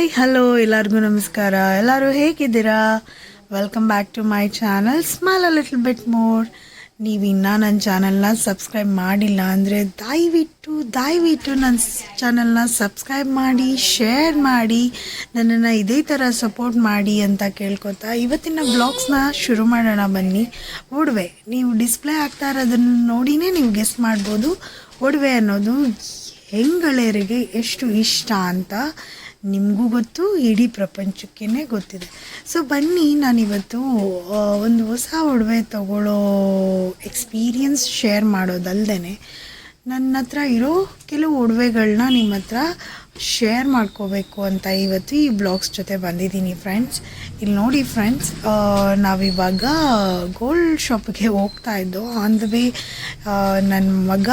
Hi hello ಎಲ್ಲರಿಗೂ ನಮಸ್ಕಾರ. ಎಲ್ಲರೂ ಹೇಗಿದ್ದೀರಾ? Welcome back to my channel smile a little bit more. ನೀವು ಇನ್ನೂ ನನ್ನ ಚಾನಲ್ನ ಸಬ್ಸ್ಕ್ರೈಬ್ ಮಾಡಿಲ್ಲ ಅಂದರೆ ದಯವಿಟ್ಟು ನನ್ನ ಚಾನಲ್ನ ಸಬ್ಸ್ಕ್ರೈಬ್ ಮಾಡಿ, ಶೇರ್ ಮಾಡಿ, ನನ್ನನ್ನು ಇದೇ ಥರ ಸಪೋರ್ಟ್ ಮಾಡಿ ಅಂತ ಕೇಳ್ಕೊತಾ ಇವತ್ತಿನ ಬ್ಲಾಗ್ಸ್ನ ಶುರು ಮಾಡೋಣ ಬನ್ನಿ. ಒಡವೆ ನೀವು ಡಿಸ್ಪ್ಲೇ ಆಗ್ತಾ ಇರೋದನ್ನು ನೋಡಿನೇ ನೀವು ಗೆಸ್ ಮಾಡ್ಬೋದು ಒಡವೆ ಅನ್ನೋದು ಹೆಂಗಳೆಯರಿಗೆ ಎಷ್ಟು ಇಷ್ಟ ಅಂತ. ನಿಮಗೂ ಗೊತ್ತು, ಇಡೀ ಪ್ರಪಂಚಕ್ಕೇ ಗೊತ್ತಿದೆ. ಸೊ ಬನ್ನಿ, ನಾನಿವತ್ತು ಒಂದು ಹೊಸ ಒಡವೆ ತಗೊಳ್ಳೋ ಎಕ್ಸ್ಪೀರಿಯನ್ಸ್ ಶೇರ್ ಮಾಡೋದಲ್ದೇ ನನ್ನ ಹತ್ರ ಇರೋ ಕೆಲವು ಒಡವೆಗಳನ್ನ ನಿಮ್ಮ ಹತ್ರ ಶೇರ್ ಮಾಡ್ಕೋಬೇಕು ಅಂತ ಇವತ್ತು ಈ ಬ್ಲಾಗ್ಸ್ ಜೊತೆ ಬಂದಿದ್ದೀನಿ ಫ್ರೆಂಡ್ಸ್. ಇಲ್ಲಿ ನೋಡಿ ಫ್ರೆಂಡ್ಸ್, ನಾವಿವಾಗ ಗೋಲ್ಡ್ ಶಾಪಿಗೆ ಹೋಗ್ತಾ ಇದ್ದೋ. ಆನ್ ದ ವೇ ನನ್ನ ಮಗ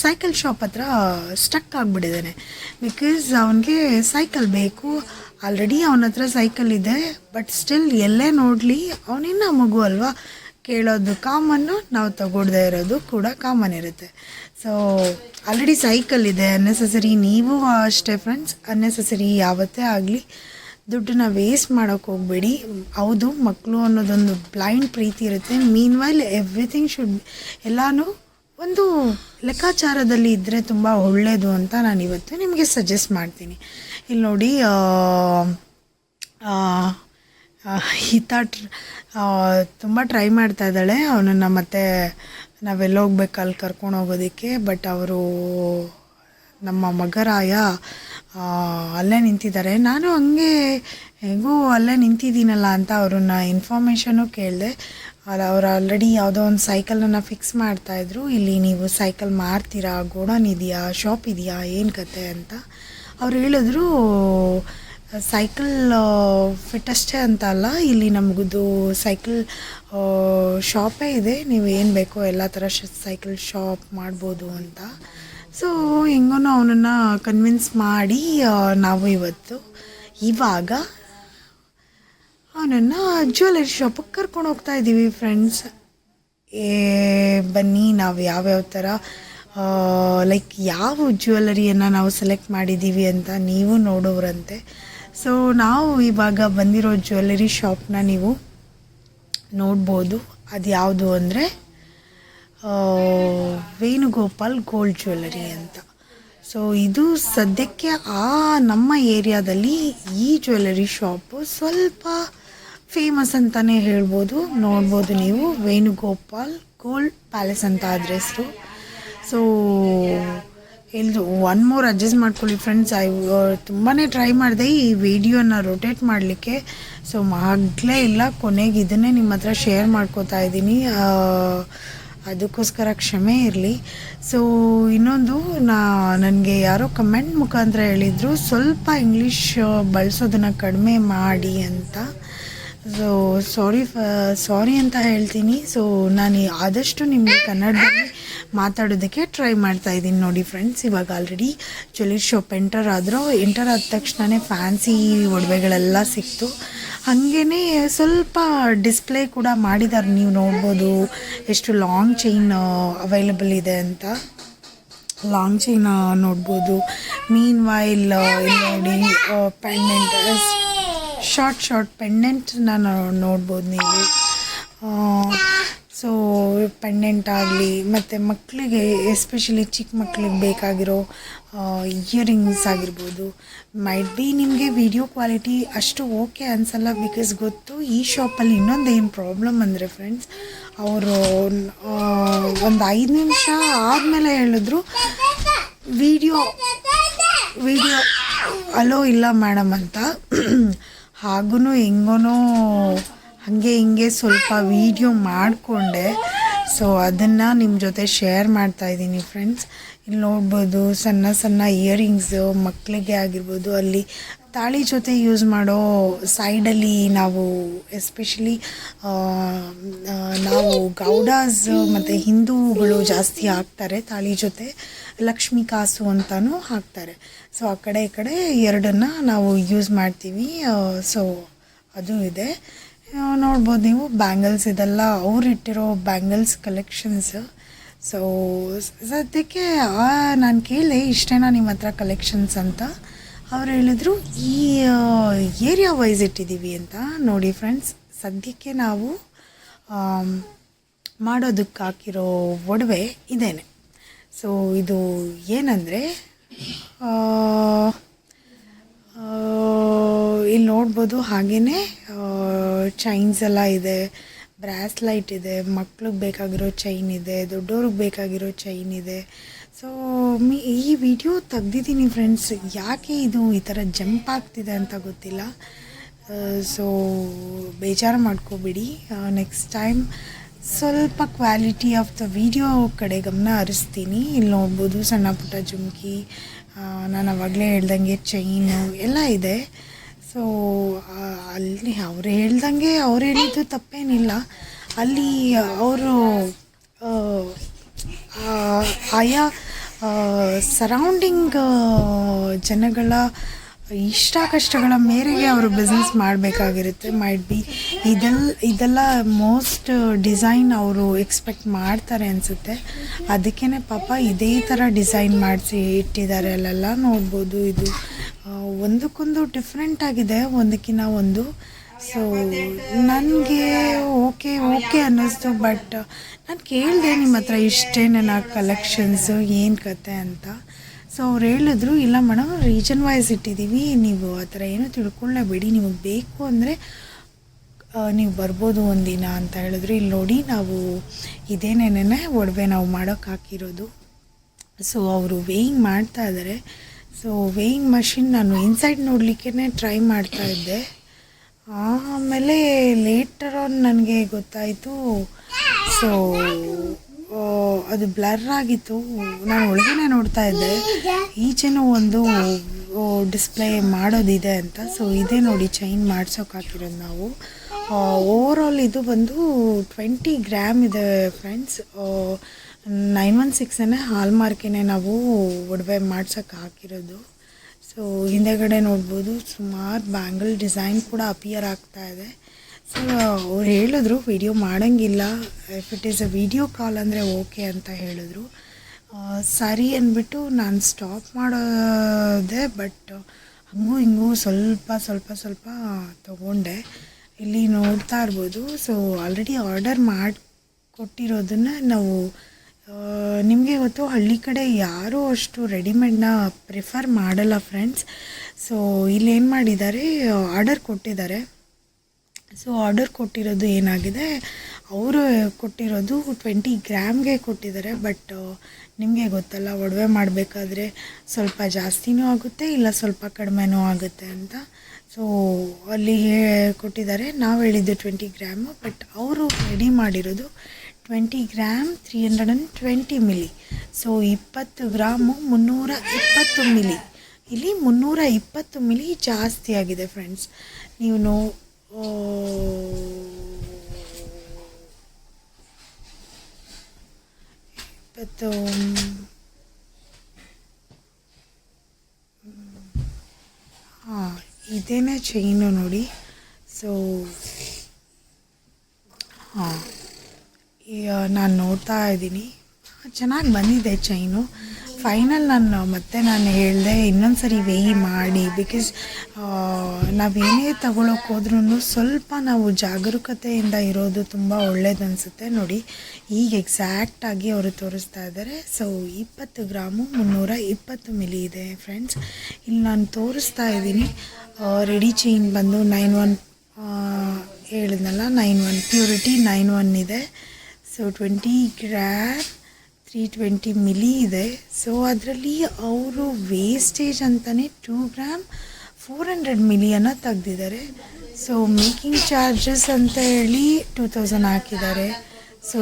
ಸೈಕಲ್ ಶಾಪ್ ಹತ್ರ ಸ್ಟಕ್ ಆಗಿಬಿಟ್ಟಿದ್ದಾನೆ. ಬಿಕಾಸ್ ಅವನಿಗೆ ಸೈಕಲ್ ಬೇಕು. ಆಲ್ರೆಡಿ ಅವನ ಹತ್ರ ಸೈಕಲ್ ಇದೆ, ಬಟ್ ಸ್ಟಿಲ್ ಎಲ್ಲೇ ನೋಡಲಿ ಅವನಿನ್ನ ಮಗು ಅಲ್ವಾ, ಕೇಳೋದು ಕಾಮನ್ನು, ನಾವು ತಗೊಳ್ದೇ ಇರೋದು ಕೂಡ ಕಾಮನ್ ಇರುತ್ತೆ. ಸೊ ಆಲ್ರೆಡಿ ಸೈಕಲ್ ಇದೆ, ಅನ್ನೆಸೆಸರಿ ನೀವು ಅಷ್ಟೇ ಫ್ರೆಂಡ್ಸ್, ಅನ್ನೆಸೆಸರಿ ಯಾವತ್ತೇ ಆಗಲಿ ದುಡ್ಡನ್ನ ವೇಸ್ಟ್ ಮಾಡೋಕ್ಕೆ ಹೋಗಬೇಡಿ. ಹೌದು, ಮಕ್ಕಳು ಅನ್ನೋದೊಂದು ಬ್ಲೈಂಡ್ ಪ್ರೀತಿ ಇರುತ್ತೆ. ಮೀನ್ ವೈಲ್ ಎವ್ರಿಥಿಂಗ್ ಶುಡ್ ಎಲ್ಲನೂ ಒಂದು ಲೆಕ್ಕಾಚಾರದಲ್ಲಿ ಇದ್ದರೆ ತುಂಬ ಒಳ್ಳೆಯದು ಅಂತ ನಾನು ಇವತ್ತು ನಿಮಗೆ ಸಜೆಸ್ಟ್ ಮಾಡ್ತೀನಿ. ಇಲ್ಲಿ ನೋಡಿ, ಈತ ತುಂಬ ಟ್ರೈ ಮಾಡ್ತಾ ಇದ್ದಾಳೆ ಅವನನ್ನು ಮತ್ತೆ ನಾವೆಲ್ಲ ಹೋಗ್ಬೇಕು ಅಲ್ಲಿ ಕರ್ಕೊಂಡು ಹೋಗೋದಕ್ಕೆ. ಬಟ್ ಅವರು ನಮ್ಮ ಮಗರಾಯ ಅಲ್ಲೇ ನಿಂತಿದ್ದಾರೆ. ನಾನು ಹಂಗೆ ಹೇಗೂ ಅಲ್ಲೇ ನಿಂತಿದ್ದೀನಲ್ಲ ಅಂತ ಅವ್ರನ್ನ ಇನ್ಫಾರ್ಮೇಷನು ಕೇಳಿದೆ. ಅವ್ರು ಆಲ್ರೆಡಿ ಯಾವುದೋ ಒಂದು ಸೈಕಲನ್ನು ಫಿಕ್ಸ್ ಮಾಡ್ತಾಯಿದ್ರು. ಇಲ್ಲಿ ನೀವು ಸೈಕಲ್ ಮಾರ್ತೀರಾ, ಗೋಡನ್ ಇದೆಯಾ, ಶಾಪ್ ಇದೆಯಾ, ಏನು ಕತೆ ಅಂತ. ಅವ್ರು ಹೇಳಿದ್ರು ಸೈಕಲ್ ಫಿಟ್ ಅಷ್ಟೇ ಅಂತ ಅಲ್ಲ, ಇಲ್ಲಿ ನಮಗದು ಸೈಕಲ್ ಶಾಪೇ ಇದೆ, ನೀವು ಏನು ಬೇಕೋ ಎಲ್ಲ ಥರ ಸೈಕಲ್ ಶಾಪ್ ಮಾಡ್ಬೋದು ಅಂತ. ಸೊ ಹೆಂಗೋ ಅವನನ್ನು ಕನ್ವಿನ್ಸ್ ಮಾಡಿ ನಾವು ಇವಾಗ ಅವನನ್ನು ಜ್ಯುವೆಲರಿ ಶಾಪಿಗೆ ಕರ್ಕೊಂಡು ಹೋಗ್ತಾ ಇದ್ದೀವಿ ಫ್ರೆಂಡ್ಸ್. ಬನ್ನಿ, ನಾವು ಯಾವ್ಯಾವ ಥರ ಲೈಕ್ ಯಾವ ಜ್ಯುವೆಲರಿಯನ್ನು ನಾವು ಸೆಲೆಕ್ಟ್ ಮಾಡಿದ್ದೀವಿ ಅಂತ ನೀವು ನೋಡೋರಂತೆ. ಸೊ ನಾವು ಇವಾಗ ಬಂದಿರೋ ಜ್ಯುವೆಲರಿ ಶಾಪ್ನ ನೀವು ನೋಡ್ಬೋದು. ಅದು ಯಾವುದು ಅಂದರೆ ವೇಣುಗೋಪಾಲ್ ಗೋಲ್ಡ್ ಜ್ಯುವೆಲರಿ ಅಂತ. ಸೊ ಇದು ಸದ್ಯಕ್ಕೆ ನಮ್ಮ ಏರಿಯಾದಲ್ಲಿ ಈ ಜ್ಯುವೆಲರಿ ಶಾಪು ಸ್ವಲ್ಪ ಫೇಮಸ್ ಅಂತಲೇ ಹೇಳ್ಬೋದು. ನೋಡ್ಬೋದು ನೀವು, ವೇಣುಗೋಪಾಲ್ ಗೋಲ್ಡ್ ಪ್ಯಾಲೇಸ್ ಅಂತ ಅದ್ರ ಹೆಸರು. ಸೊ ಎಲ್ದು ಒನ್ ಮೋರ್ ಅಡ್ಜಸ್ಟ್ ಮಾಡ್ಕೊಳ್ಳಿ ಫ್ರೆಂಡ್ಸ್. ತುಂಬಾ ಟ್ರೈ ಮಾಡಿದೆ ಈ ವಿಡಿಯೋನ ರೊಟೇಟ್ ಮಾಡಲಿಕ್ಕೆ. ಸೊ ಆಗಲೇ ಇಲ್ಲ, ಕೊನೆಗೆ ಇದನ್ನೇ ನಿಮ್ಮ ಹತ್ರ ಶೇರ್ ಮಾಡ್ಕೋತಾ ಇದ್ದೀನಿ. ಅದಕ್ಕೋಸ್ಕರ ಕ್ಷಮೆ ಇರಲಿ. ಸೊ ಇನ್ನೊಂದು, ನನಗೆ ಯಾರೋ ಕಮೆಂಟ್ ಮುಖಾಂತರ ಹೇಳಿದರು ಸ್ವಲ್ಪ ಇಂಗ್ಲೀಷ್ ಬಳಸೋದನ್ನು ಕಡಿಮೆ ಮಾಡಿ ಅಂತ. ಸೊ ಸಾರಿ ಅಂತ ಹೇಳ್ತೀನಿ. ಸೊ ನಾನು ಆದಷ್ಟು ನಿಮಗೆ ಕನ್ನಡದಲ್ಲಿ ಮಾತಾಡೋದಕ್ಕೆ ಟ್ರೈ ಮಾಡ್ತಾಯಿದ್ದೀನಿ. ನೋಡಿ ಫ್ರೆಂಡ್ಸ್, ಇವಾಗ ಆಲ್ರೆಡಿ ಜ್ಯುವೆಲರಿ ಶಾಪ್ ಎಂಟರ್ ಆದ ತಕ್ಷಣವೇ ಫ್ಯಾನ್ಸಿ ಒಡವೆಗಳೆಲ್ಲ ಸಿಕ್ತು. ಹಾಗೇ ಸ್ವಲ್ಪ ಡಿಸ್ಪ್ಲೇ ಕೂಡ ಮಾಡಿದ್ದಾರೆ, ನೀವು ನೋಡ್ಬೋದು ಎಷ್ಟು ಲಾಂಗ್ ಚೈನ್ ಅವೈಲಬಲ್ ಇದೆ ಅಂತ. ಲಾಂಗ್ ಚೈನ್ ನೋಡ್ಬೋದು. ಮೀನ್ ವೈಲ್ ನೋಡಿ ಪೆಂಡೆಂಟ್, ಶಾರ್ಟ್ ಪೆಂಡೆಂಟ್ನ ನೋಡ್ಬೋದು ನೀವು. ಸೊ ಪೆಂಡೆಂಟ್ ಆಗಲಿ, ಮತ್ತು ಮಕ್ಕಳಿಗೆ ಎಸ್ಪೆಷಲಿ ಚಿಕ್ಕ ಮಕ್ಕಳಿಗೆ ಬೇಕಾಗಿರೋ ಇಯರಿಂಗ್ಸ್ ಆಗಿರ್ಬೋದು. ಮೈಟ್ ಬಿ ನಿಮಗೆ ವಿಡಿಯೋ ಕ್ವಾಲಿಟಿ ಅಷ್ಟು ಓಕೆ ಅನಿಸಲ್ಲ, ಬಿಕಾಸ್ ಗೊತ್ತು ಈ ಶಾಪಲ್ಲಿ ಇನ್ನೊಂದು ಏನು ಪ್ರಾಬ್ಲಮ್ ಅಂದರೆ ಫ್ರೆಂಡ್ಸ್, ಅವರು ಒಂದು 5 ನಿಮಿಷ ಆದಮೇಲೆ ಹೇಳಿದ್ರು ವಿಡಿಯೋ ಅಲೋ ಇಲ್ಲ ಮೇಡಮ್ ಅಂತ. ಹಾಗೂ ಹೆಂಗೋ ಹಾಗೆ ಹಿಂಗೆ ಸ್ವಲ್ಪ ವಿಡಿಯೋ ಮಾಡಿಕೊಂಡೆ. ಸೊ ಅದನ್ನು ನಿಮ್ಮ ಜೊತೆ ಶೇರ್ ಮಾಡ್ತಾಯಿದ್ದೀನಿ ಫ್ರೆಂಡ್ಸ್. ಇಲ್ಲಿ ನೋಡ್ಬೋದು ಸಣ್ಣ ಇಯರಿಂಗ್ಸು ಮಕ್ಕಳಿಗೆ ಆಗಿರ್ಬೋದು. ಅಲ್ಲಿ ತಾಳಿ ಜೊತೆ ಯೂಸ್ ಮಾಡೋ ಸೈಡಲ್ಲಿ ನಾವು ಎಸ್ಪೆಷಲಿ ನಾವು ಗೌಡಾಸ್ ಮತ್ತು ಹಿಂದೂಗಳು ಜಾಸ್ತಿ ಹಾಕ್ತಾರೆ ತಾಳಿ ಜೊತೆ, ಲಕ್ಷ್ಮೀ ಕಾಸು ಅಂತಲೂ ಹಾಕ್ತಾರೆ. ಸೊ ಆ ಕಡೆ ಈ ಕಡೆ ಎರಡನ್ನು ನಾವು ಯೂಸ್ ಮಾಡ್ತೀವಿ. ಸೊ ಅದು ಇದೆ. ನೋಡ್ಬೋದು ನೀವು, ಬ್ಯಾಂಗಲ್ಸ್ ಇದೆಲ್ಲ ಅವ್ರಿಟ್ಟಿರೋ ಬ್ಯಾಂಗಲ್ಸ್ ಕಲೆಕ್ಷನ್ಸ್. ಸೊ ಸದ್ಯಕ್ಕೆ ನಾನು ಕೇಳಿದೆ ಇಷ್ಟೇನಾ ನಿಮ್ಮ ಹತ್ರ ಕಲೆಕ್ಷನ್ಸ್ ಅಂತ. ಅವ್ರು ಹೇಳಿದ್ರು ಈ ಏರಿಯಾ ವೈಸ್ ಇಟ್ಟಿದ್ದೀವಿ ಅಂತ. ನೋಡಿ ಫ್ರೆಂಡ್ಸ್, ಸದ್ಯಕ್ಕೆ ನಾವು ಮಾಡೋದಕ್ಕೆ ಹಾಕಿರೋ ಒಡವೆ ಇದೇನೆ. ಸೊ ಇದು ಏನಂದರೆ, ಇಲ್ಲಿ ನೋಡ್ಬೋದು ಹಾಗೆಯೇ ಚೈನ್ಸ್ ಎಲ್ಲ ಇದೆ, ಬ್ರಾಸ್ಲೈಟ್ ಇದೆ, ಮಕ್ಳಿಗೆ ಬೇಕಾಗಿರೋ ಚೈನ್ ಇದೆ, ದೊಡ್ಡವ್ರಿಗೆ ಬೇಕಾಗಿರೋ ಚೈನ್ ಇದೆ. ಸೊ ಈ ವಿಡಿಯೋ ತೆಗ್ದಿದ್ದೀನಿ ಫ್ರೆಂಡ್ಸ್, ಯಾಕೆ ಇದು ಈ ಥರ ಜಂಪ್ ಆಗ್ತಿದೆ ಅಂತ ಗೊತ್ತಿಲ್ಲ. ಸೊ ಬೇಜಾರು ಮಾಡ್ಕೋಬಿಡಿ. ನೆಕ್ಸ್ಟ್ ಟೈಮ್ ಸ್ವಲ್ಪ ಕ್ವಾಲಿಟಿ ಆಫ್ ದ ವಿಡಿಯೋ ಕಡೆ ಗಮನ ಹರಿಸ್ತೀನಿ. ಇಲ್ಲಿ ನೋಡ್ಬೋದು ಸಣ್ಣ ಪುಟ್ಟ ಜುಮ್ಕಿ, ನಾನು ಅವಾಗಲೇ ಹೇಳ್ದಂಗೆ ಚೈನು ಎಲ್ಲ ಇದೆ. ಸೊ ಅಲ್ಲಿ ಅವ್ರು ಹೇಳ್ದಂಗೆ ಅವ್ರು ಹೇಳಿದ್ದು ತಪ್ಪೇನಿಲ್ಲ. ಅಲ್ಲಿ ಅವರು ಆಯಾ ಸರೌಂಡಿಂಗ್ ಜನಗಳ ಇಷ್ಟ ಕಷ್ಟಗಳ ಮೇರೆಗೆ ಅವರು ಬಿಸ್ನೆಸ್ ಮಾಡಬೇಕಾಗಿರುತ್ತೆ. ಮೈಟ್ ಬಿ ಇದೆಲ್ಲ ಮೋಸ್ಟ್ ಡಿಸೈನ್ ಅವರು ಎಕ್ಸ್ಪೆಕ್ಟ್ ಮಾಡ್ತಾರೆ ಅನಿಸುತ್ತೆ. ಅದಕ್ಕೇ ಪಾಪ ಇದೇ ಥರ ಡಿಸೈನ್ ಮಾಡಿಸಿ ಇಟ್ಟಿದ್ದಾರೆ. ಅಲ್ಲೆಲ್ಲ ನೋಡ್ಬೋದು, ಇದು ಒಂದಕ್ಕೊಂದು ಡಿಫ್ರೆಂಟ್ ಆಗಿದೆ, ಒಂದಕ್ಕಿಂತ ಒಂದು. ಸೊ ನನಗೆ ಓಕೆ ಅನ್ನಿಸ್ತು. ಬಟ್ ನಾನು ಕೇಳಿದೆ, ನಿಮ್ಮ ಹತ್ರ ಇಷ್ಟೇನ ಕಲೆಕ್ಷನ್ಸು ಏನು ಕತೆ ಅಂತ. ಸೊ ಅವ್ರು ಹೇಳಿದ್ರು, ಇಲ್ಲ ಮೇಡಮ್, ರೀಜನ್ ವೈಸ್ ಇಟ್ಟಿದ್ದೀವಿ, ನೀವು ಆ ಥರ ಏನೂ ತಿಳ್ಕೊಳ್ಳೇಬೇಡಿ, ನಿಮಗೆ ಬೇಕು ಅಂದರೆ ನೀವು ಬರ್ಬೋದು ಒಂದಿನ ಅಂತ ಹೇಳಿದ್ರು. ಇಲ್ಲಿ ನೋಡಿ, ನಾವು ಇದೇನೇನೇ ಒಡವೆ ನಾವು ಮಾಡೋಕ್ಕೆ ಹಾಕಿರೋದು. ಸೊ ಅವರು ವೇಯಿಂಗ್ ಮಾಡ್ತಾ ಇದ್ದಾರೆ. ಸೊ ವೇಯಿಂಗ್ ಮಷಿನ್ ನಾನು ಇನ್ಸೈಡ್ ನೋಡಲಿಕ್ಕೆ ಟ್ರೈ ಮಾಡ್ತಾಯಿದ್ದೆ. ಆಮೇಲೆ ಲೇಟರ್ ಆನ್ ನನಗೆ ಗೊತ್ತಾಯಿತು. ಸೊ ಅದು ಬ್ಲರ್ ಆಗಿತ್ತು, ನಾನು ಒಳಗಡೆ ನೋಡ್ತಾ ಇದ್ದೆ, ಈಚೆನೂ ಒಂದು ಡಿಸ್ಪ್ಲೇ ಮಾಡೋದಿದೆ ಅಂತ. ಸೊ ಇದೇ ನೋಡಿ ಚೈನ್ ಮಾಡ್ಸೋಕೆ ಹಾಕಿರೋದು ನಾವು. ಓವರಾಲ್ ಇದು ಬಂದು 20 ಗ್ರಾಮ್ ಇದೆ ಫ್ರೆಂಡ್ಸ್. 916 ಹಾಲ್ಮಾರ್ಕೇ ನಾವು ಒಡವೆ ಮಾಡ್ಸೋಕೆ ಹಾಕಿರೋದು. ಸೊ ಹಿಂದೆಗಡೆ ನೋಡ್ಬೋದು ಸುಮಾರು ಬ್ಯಾಂಗಲ್ ಡಿಸೈನ್ ಕೂಡ ಅಪಿಯರ್ ಆಗ್ತಾ ಇದೆ. ಸೊ ಅವ್ರು ಹೇಳಿದ್ರು ವಿಡಿಯೋ ಮಾಡೋಂಗಿಲ್ಲ, if it is a video call ಅಂದರೆ ಓಕೆ ಅಂತ ಹೇಳಿದ್ರು. ಸರಿ ಅಂದ್ಬಿಟ್ಟು ನಾನು ಸ್ಟಾಪ್ ಮಾಡೋದೆ. ಬಟ್ ಹಂಗೂ ಹಿಂಗೂ ಸ್ವಲ್ಪ ತೊಗೊಂಡೆ. ಇಲ್ಲಿ ನೋಡ್ತಾ ಇರ್ಬೋದು. ಸೊ ಆಲ್ರೆಡಿ ಆರ್ಡರ್ ಮಾಡಿಕೊಟ್ಟಿರೋದನ್ನು ನಾವು, ನಿಮಗೆ ಗೊತ್ತು ಹಳ್ಳಿ ಕಡೆ ಯಾರೂ ಅಷ್ಟು ರೆಡಿಮೇಡ್ನ ಪ್ರಿಫರ್ ಮಾಡಲ್ಲ ಫ್ರೆಂಡ್ಸ್. ಸೊ ಇಲ್ಲೇನು ಮಾಡಿದ್ದಾರೆ, ಆರ್ಡರ್ ಕೊಟ್ಟಿದ್ದಾರೆ. ಸೊ ಆರ್ಡರ್ ಕೊಟ್ಟಿರೋದು ಏನಾಗಿದೆ, ಅವರು ಕೊಟ್ಟಿರೋದು 20 ಗ್ರಾಮ್ಗೆ ಕೊಟ್ಟಿದ್ದಾರೆ. ಬಟ್ ನಿಮಗೆ ಗೊತ್ತಲ್ಲ, ಒಡವೆ ಮಾಡಬೇಕಾದ್ರೆ ಸ್ವಲ್ಪ ಜಾಸ್ತಿನೂ ಆಗುತ್ತೆ, ಇಲ್ಲ ಸ್ವಲ್ಪ ಕಡಿಮೆನೂ ಆಗುತ್ತೆ ಅಂತ. ಸೊ ಅಲ್ಲಿ ಕೊಟ್ಟಿದ್ದಾರೆ, ನಾವು ಹೇಳಿದ್ದು 20 ಗ್ರಾಮು. ಬಟ್ ಅವರು ರೆಡಿ ಮಾಡಿರೋದು 20 gram 320 milli. So 20 gram 320 milli. ಇಲ್ಲಿ 320 ಮಿಲಿ ಜಾಸ್ತಿ ಆಗಿದೆ ಫ್ರೆಂಡ್ಸ್. ನೀವು ಇದೇನೇ ಚೈನು ನೋಡಿ. ಸೊ ನಾನು ನೋಡ್ತಾ ಇದ್ದೀನಿ, ಚೆನ್ನಾಗಿ ಬಂದಿದೆ ಚೈನು. ಫೈನಲ್ ನಾನು ಹೇಳಿದೆ ಇನ್ನೊಂದು ಸರಿ ವೇಯಿ ಮಾಡಿ, ಬಿಕಾಸ್ ನಾವೇನೇ ತಗೊಳ್ಳೋಕೆ ಹೋದ್ರೂ ಸ್ವಲ್ಪ ನಾವು ಜಾಗರೂಕತೆಯಿಂದ ಇರೋದು ತುಂಬ ಒಳ್ಳೇದು ಅನಿಸುತ್ತೆ. ನೋಡಿ ಈಗ ಎಕ್ಸಾಕ್ಟಾಗಿ ಅವರು ತೋರಿಸ್ತಾ ಇದ್ದಾರೆ. ಸೊ 20 ಗ್ರಾಮು 320 ಮಿಲಿ ಇದೆ ಫ್ರೆಂಡ್ಸ್. ಇಲ್ಲಿ ನಾನು ತೋರಿಸ್ತಾ ಇದ್ದೀನಿ. ರೆಡಿ ಚೈನ್ ಬಂದು 91 ಹೇಳಿದ್ನಲ್ಲ, 91 ಪ್ಯೂರಿಟಿ 91 ಇದೆ. ಸೊ 20 ಗ್ರಾಮ್ 320 ಮಿಲಿ ಇದೆ. ಸೊ ಅದರಲ್ಲಿ ಅವರು ವೇಸ್ಟೇಜ್ ಅಂತಲೇ 2 ಗ್ರಾಮ್ 400 ಮಿಲಿಯನ್ನು ತೆಗ್ದಿದ್ದಾರೆ. ಸೊ ಮೇಕಿಂಗ್ ಚಾರ್ಜಸ್ ಅಂತ ಹೇಳಿ 2000 ಹಾಕಿದ್ದಾರೆ. ಸೊ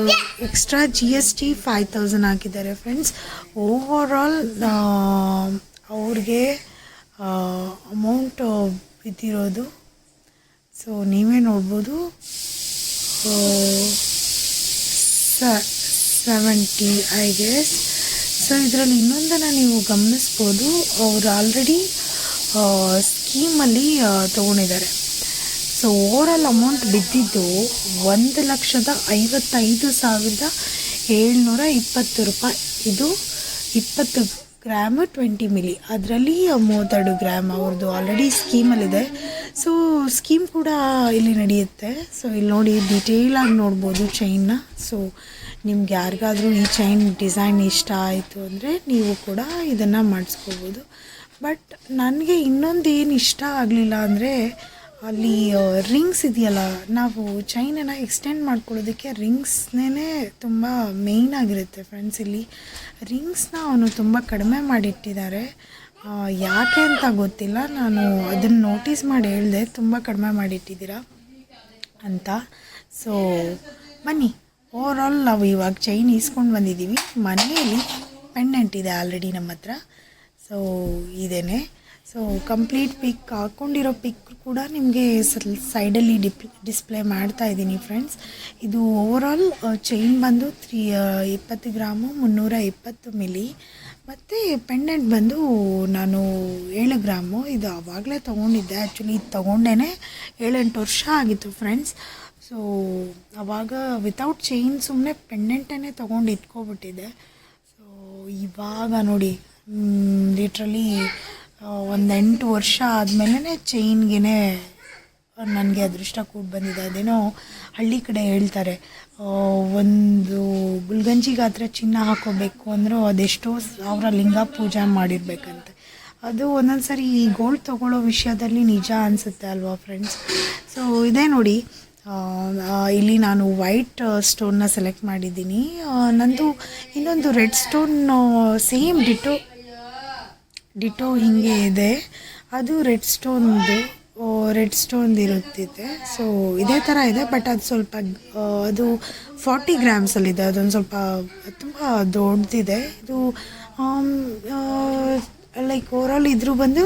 ಎಕ್ಸ್ಟ್ರಾ GST 5000 ಹಾಕಿದ್ದಾರೆ ಫ್ರೆಂಡ್ಸ್. ಓವರಾಲ್ ಅವ್ರಿಗೆ ಅಮೌಂಟ್ ಬಿದ್ದಿರೋದು, ಸೊ ನೀವೇ ನೋಡ್ಬೋದು, 70 ಐ ಗೆಸ್. ಸೊ ಇದರಲ್ಲಿ ಇನ್ನೊಂದನ್ನು ನೀವು ಗಮನಿಸ್ಬೋದು, ಅವರು ಆಲ್ರೆಡಿ ಸ್ಕೀಮಲ್ಲಿ ತೊಗೊಂಡಿದ್ದಾರೆ. ಸೊ ಓವರಾಲ್ ಅಮೌಂಟ್ ಬಿದ್ದಿದ್ದು 1,55,720 ರೂಪಾಯಿ. ಇದು 20 ಗ್ರಾಮು 20 ಮಿಲಿ, ಅದರಲ್ಲಿ 32 ಗ್ರಾಮ್ ಅವ್ರದ್ದು ಆಲ್ರೆಡಿ ಸ್ಕೀಮಲ್ಲಿದೆ. ಸೊ ಸ್ಕೀಮ್ ಕೂಡ ಇಲ್ಲಿ ನಡೆಯುತ್ತೆ. ಸೊ ಇಲ್ಲಿ ನೋಡಿ ಡೀಟೇಲಾಗಿ ನೋಡ್ಬೋದು ಚೈನ್ನ. ಸೊ ನಿಮ್ಗೆ ಯಾರಿಗಾದರೂ ಈ ಚೈನ್ ಡಿಸೈನ್ ಇಷ್ಟ ಆಯಿತು ಅಂದರೆ ನೀವು ಕೂಡ ಇದನ್ನು ಮಾಡಿಸ್ಕೋಬೋದು. ಬಟ್ ನನಗೆ ಇನ್ನೊಂದು ಏನು ಇಷ್ಟ ಆಗಲಿಲ್ಲ ಅಂದರೆ ಅಲ್ಲಿ ರಿಂಗ್ಸ್ ಇದೆಯಲ್ಲ, ನಾವು ಚೈನನ್ನು ಎಕ್ಸ್ಟೆಂಡ್ ಮಾಡ್ಕೊಳ್ಳೋದಕ್ಕೆ ರಿಂಗ್ಸ್ನೇ ತುಂಬ ಮೇಯ್ನ್ ಆಗಿರುತ್ತೆ ಫ್ರೆಂಡ್ಸ್. ಇಲ್ಲಿ ರಿಂಗ್ಸ್ನ ಅವನು ತುಂಬ ಕಡಿಮೆ ಮಾಡಿಟ್ಟಿದ್ದಾರೆ. ಯಾಕೆ ಅಂತ ಗೊತ್ತಿಲ್ಲ, ನಾನು ಅದನ್ನು ನೋಟಿಸ್ ಮಾಡಿ ಹೇಳಿದೆ ತುಂಬ ಕಡಿಮೆ ಮಾಡಿಟ್ಟಿದ್ದೀರಾ ಅಂತ. ಸೊ ಬನ್ನಿ, ಓವರಾಲ್ ನಾವು ಇವಾಗ ಚೈನ್ ಈಸ್ಕೊಂಡು ಬಂದಿದ್ದೀವಿ. ಮನೆಯಲ್ಲಿ ಪೆಂಡೆಂಟ್ ಇದೆ ಆಲ್ರೆಡಿ ನಮ್ಮ ಹತ್ರ. ಸೊ ಇದೇನೆ. ಸೊ ಕಂಪ್ಲೀಟ್ ಪಿಕ್ ಹಾಕ್ಕೊಂಡಿರೋ ಪಿಕ್ ಕೂಡ ನಿಮಗೆ ಸೈಡಲ್ಲಿ ಡಿಸ್ಪ್ಲೇ ಮಾಡ್ತಾ ಇದ್ದೀನಿ ಫ್ರೆಂಡ್ಸ್. ಇದು ಓವರಾಲ್ ಚೈನ್ ಬಂದು 20 ಗ್ರಾಮು 320 ಮಿಲಿ, ಮತ್ತು ಪೆಂಡೆಂಟ್ ಬಂದು ನಾನು 7 ಗ್ರಾಮು. ಇದು ಆವಾಗಲೇ ತೊಗೊಂಡಿದ್ದೆ. ಆ್ಯಕ್ಚುಲಿ ಇದು ತೊಗೊಂಡೇ 7-8 ವರ್ಷ ಆಗಿತ್ತು ಫ್ರೆಂಡ್ಸ್. ಸೊ ಆವಾಗ ವಿತೌಟ್ ಚೈನ್ ಸುಮ್ಮನೆ ಪೆಂಡೆಂಟನ್ನೇ ತೊಗೊಂಡು ಇಟ್ಕೊಬಿಟ್ಟಿದ್ದೆ. ಸೊ ಇವಾಗ ನೋಡಿ ಲಿಟ್ರಲಿ ಒಂದು 8 ವರ್ಷ ಆದಮೇಲೆ ಚೈನ್ಗೆ ನನಗೆ ಅದೃಷ್ಟ ಕೂಡ ಬಂದಿದೆ. ಅದೇನೋ ಹಳ್ಳಿ ಕಡೆ ಹೇಳ್ತಾರೆ, ಒಂದು ಗುಲ್ಗಂಜಿ ಗಾತ್ರ ಚಿನ್ನ ಹಾಕೋಬೇಕು ಅಂದರೂ ಅದೆಷ್ಟೋ ಸಾವಿರ ಲಿಂಗ ಪೂಜೆ ಮಾಡಿರ್ಬೇಕಂತೆ. ಅದು ಒಂದೊಂದು ಸರಿ ಈ ಗೋಲ್ಡ್ ತೊಗೊಳ್ಳೋ ವಿಷಯದಲ್ಲಿ ನಿಜ ಅನಿಸುತ್ತೆ ಅಲ್ವಾ ಫ್ರೆಂಡ್ಸ್. ಸೊ ಇದೇ ನೋಡಿ, ಇಲ್ಲಿ ನಾನು ವೈಟ್ ಸ್ಟೋನ್ನ ಸೆಲೆಕ್ಟ್ ಮಾಡಿದ್ದೀನಿ. ನಂದು ಇನ್ನೊಂದು ರೆಡ್ ಸ್ಟೋನ್ ಸೇಮ್ ಡಿಟೋ ಹೀಗೆ ಇದೆ, ಅದು ರೆಡ್ ಸ್ಟೋನ್ದು ಇರುತ್ತಿದೆ. ಸೊ ಇದೇ ಥರ ಇದೆ, ಬಟ್ ಅದು ಸ್ವಲ್ಪ ಅದು 40 ಗ್ರಾಮ್ಸಲ್ಲಿದೆ. ಅದೊಂದು ಸ್ವಲ್ಪ ತುಂಬ ದೊಡ್ಡದಿದೆ. ಇದು ಲೈಕ್ ಓವರಾಲ್ ಇದ್ರ ಬಂದು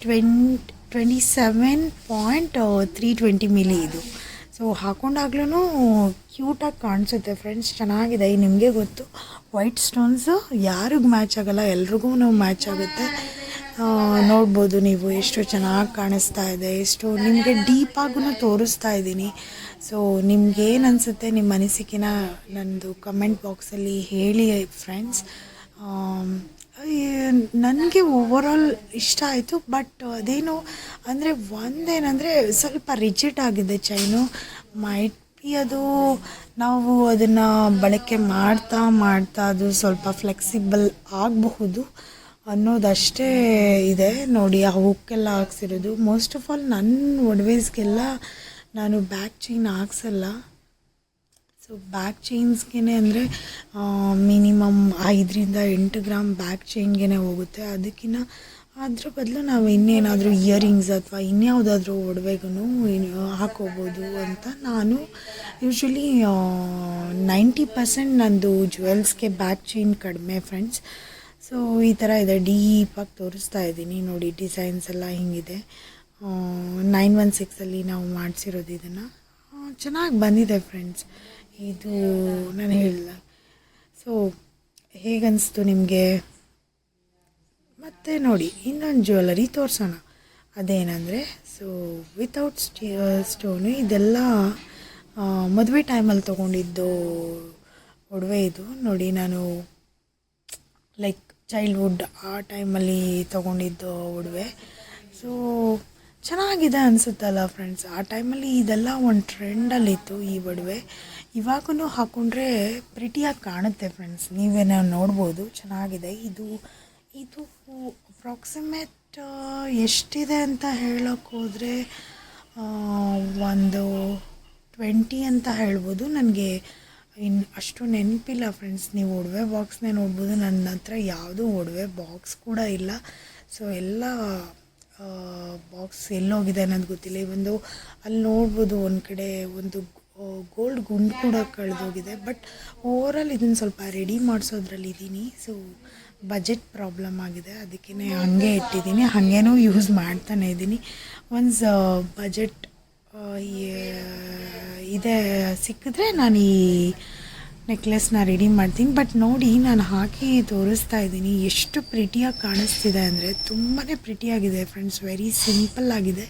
27.320 ಮಿಲಿ ಇದು. ಸೊ ಹಾಕೊಂಡಾಗ್ಲೂ ಕ್ಯೂಟಾಗಿ ಕಾಣಿಸುತ್ತೆ ಫ್ರೆಂಡ್ಸ್, ಚೆನ್ನಾಗಿದೆ. ನಿಮಗೆ ಗೊತ್ತು ವೈಟ್ ಸ್ಟೋನ್ಸು ಯಾರಿಗೂ ಮ್ಯಾಚ್ ಆಗೋಲ್ಲ, ಎಲ್ರಿಗೂ ಮ್ಯಾಚ್ ಆಗುತ್ತೆ. ನೋಡ್ಬೋದು ನೀವು ಎಷ್ಟು ಚೆನ್ನಾಗಿ ಕಾಣಿಸ್ತಾ ಇದೆ, ಎಷ್ಟು ನಿಮಗೆ ಡೀಪಾಗೂ ತೋರಿಸ್ತಾ ಇದ್ದೀನಿ. ಸೊ ನಿಮ್ಗೇನು ಅನಿಸುತ್ತೆ, ನಿಮ್ಮ ಅನಿಸಿಕೆನ ನನ್ನದು ಕಮೆಂಟ್ ಬಾಕ್ಸಲ್ಲಿ ಹೇಳಿ ಫ್ರೆಂಡ್ಸ್. ನನಗೆ ಓವರಾಲ್ ಇಷ್ಟ ಆಯಿತು. ಬಟ್ ಅದೇನು ಅಂದರೆ ಒಂದೇನಂದರೆ ಸ್ವಲ್ಪ ರಿಜಿಡ್ ಆಗಿದೆ ಚೈನು. ಮೈಟ್ ಬಿ ಅದು ನಾವು ಅದನ್ನು ಬಳಕೆ ಮಾಡ್ತಾ ಅದು ಸ್ವಲ್ಪ ಫ್ಲೆಕ್ಸಿಬಲ್ ಆಗಬಹುದು ಅನ್ನೋದಷ್ಟೇ ಇದೆ. ನೋಡಿ ಆ ಹುಕ್ಕೆಲ್ಲ ಹಾಕ್ಸಿರೋದು. ಮೋಸ್ಟ್ ಆಫ್ ಆಲ್ ನನ್ನ ಒಡವೆಸ್ಗೆಲ್ಲ ನಾನು ಬ್ಯಾಕ್ ಚೈನ್ ಹಾಕ್ಸಲ್ಲ. ಸೊ ಬ್ಯಾಕ್ ಚೈನ್ಸ್ಗೆ ಅಂದರೆ ಮಿನಿಮಮ್ 5-8 ಗ್ರಾಮ್ ಬ್ಯಾಕ್ ಚೈನ್ಗೆ ಹೋಗುತ್ತೆ. ಅದಕ್ಕಿಂತ ಅದ್ರ ಬದಲು ನಾವು ಇನ್ನೇನಾದರೂ ಇಯರಿಂಗ್ಸ್ ಅಥವಾ ಇನ್ಯಾವುದಾದ್ರೂ ಒಡವೆಗೂ ಹಾಕೋಬೋದು ಅಂತ ನಾನು ಯೂಶ್ವಲಿ 90% ನಂದು ಜ್ಯುವೆಲ್ಸ್ಗೆ ಬ್ಯಾಕ್ ಚೈನ್ ಕಡಿಮೆ ಫ್ರೆಂಡ್ಸ್. ಸೊ ಈ ಥರ ಇದೆ, ಡೀಪಾಗಿ ತೋರಿಸ್ತಾ ಇದ್ದೀನಿ ನೋಡಿ. ಡಿಸೈನ್ಸ್ ಎಲ್ಲ ಹಿಂಗಿದೆ. 916ಅಲ್ಲಿ ನಾವು ಮಾಡಿಸಿರೋದು ಇದನ್ನು. ಚೆನ್ನಾಗಿ ಬಂದಿದೆ ಫ್ರೆಂಡ್ಸ್. ಇದು ನಾನು ಹೇಳಿದೆ. ಸೊ ಹೇಗನ್ನಿಸ್ತು ನಿಮಗೆ? ಮತ್ತು ನೋಡಿ ಇನ್ನೊಂದು ಜ್ಯುವೆಲರಿ ತೋರಿಸೋಣ. ಅದೇನೆಂದರೆ, ಸೊ ವಿತೌಟ್ ಸ್ಟೋನು. ಇದೆಲ್ಲ ಮದುವೆ ಟೈಮಲ್ಲಿ ತೊಗೊಂಡಿದ್ದು ಒಡವೆ ಇದು ನೋಡಿ. ನಾನು ಲೈಕ್ ಚೈಲ್ಡ್ಹುಡ್ ಆ ಟೈಮಲ್ಲಿ ತೊಗೊಂಡಿದ್ದು ಒಡವೆ. ಸೊ ಚೆನ್ನಾಗಿದೆ ಅನಿಸುತ್ತಲ್ಲ ಫ್ರೆಂಡ್ಸ್. ಆ ಟೈಮಲ್ಲಿ ಇದೆಲ್ಲ ಒಂದು ಟ್ರೆಂಡಲ್ಲಿತ್ತು ಈ ಒಡವೆ. ಇವಾಗೂ ಹಾಕ್ಕೊಂಡ್ರೆ ಪ್ರಿಟಿಯಾಗಿ ಕಾಣುತ್ತೆ ಫ್ರೆಂಡ್ಸ್. ನೀವೇನೋ ನೋಡ್ಬೋದು, ಚೆನ್ನಾಗಿದೆ. ಇದು ಅಪ್ರಾಕ್ಸಿಮೇಟ್ ಎಷ್ಟಿದೆ ಅಂತ ಹೇಳೋಕ್ಕೆ ಹೋದರೆ ಒಂದು 20 ಅಂತ ಹೇಳ್ಬೋದು. ನನಗೆ ಅಷ್ಟು ನೆನಪಿಲ್ಲ ಫ್ರೆಂಡ್ಸ್. ನೀವು ಒಡವೆ ಬಾಕ್ಸ್ನೇ ನೋಡ್ಬೋದು. ನನ್ನ ಹತ್ರ ಯಾವುದೂ ಒಡವೆ ಬಾಕ್ಸ್ ಕೂಡ ಇಲ್ಲ. ಸೊ ಎಲ್ಲ ಬಾಕ್ಸ್ ಎಲ್ಲೋಗಿದೆ ಅನ್ನೋದು ಗೊತ್ತಿಲ್ಲ. ಒಂದು ಅಲ್ಲಿ ನೋಡ್ಬೋದು ಒಂದು ಕಡೆ ಒಂದು ಗೋಲ್ಡ್ ಗುಂಡು ಕೂಡ ಕಳೆದೋಗಿದೆ. ಬಟ್ ಓವರಾಲ್ ಇದನ್ನು ಸ್ವಲ್ಪ ರೆಡಿ ಮಾಡಿಸೋದ್ರಲ್ಲಿ ಇದ್ದೀನಿ. ಸೊ ಬಜೆಟ್ ಪ್ರಾಬ್ಲಮ್ ಆಗಿದೆ, ಅದಕ್ಕೇ ಹಾಗೆ ಇಟ್ಟಿದ್ದೀನಿ. ಹಾಗೇನೂ ಯೂಸ್ ಮಾಡ್ತಾನೆ ಇದ್ದೀನಿ. ಒನ್ಸ್ ಬಜೆಟ್ ಇದೆ ಸಿಕ್ಕಿದ್ರೆ ನಾನು ಈ ನೆಕ್ಲೆಸ್ನ ರೆಡಿ ಮಾಡ್ತೀನಿ. ಬಟ್ ನೋಡಿ, ನಾನು ಹಾಕಿ ತೋರಿಸ್ತಾ ಇದ್ದೀನಿ ಎಷ್ಟು ಪ್ರಿಟಿಯಾಗಿ ಕಾಣಿಸ್ತಿದೆ ಅಂದರೆ ತುಂಬಾ ಪ್ರಿಟಿಯಾಗಿದೆ ಫ್ರೆಂಡ್ಸ್. ವೆರಿ ಸಿಂಪಲ್ ಆಗಿದೆ.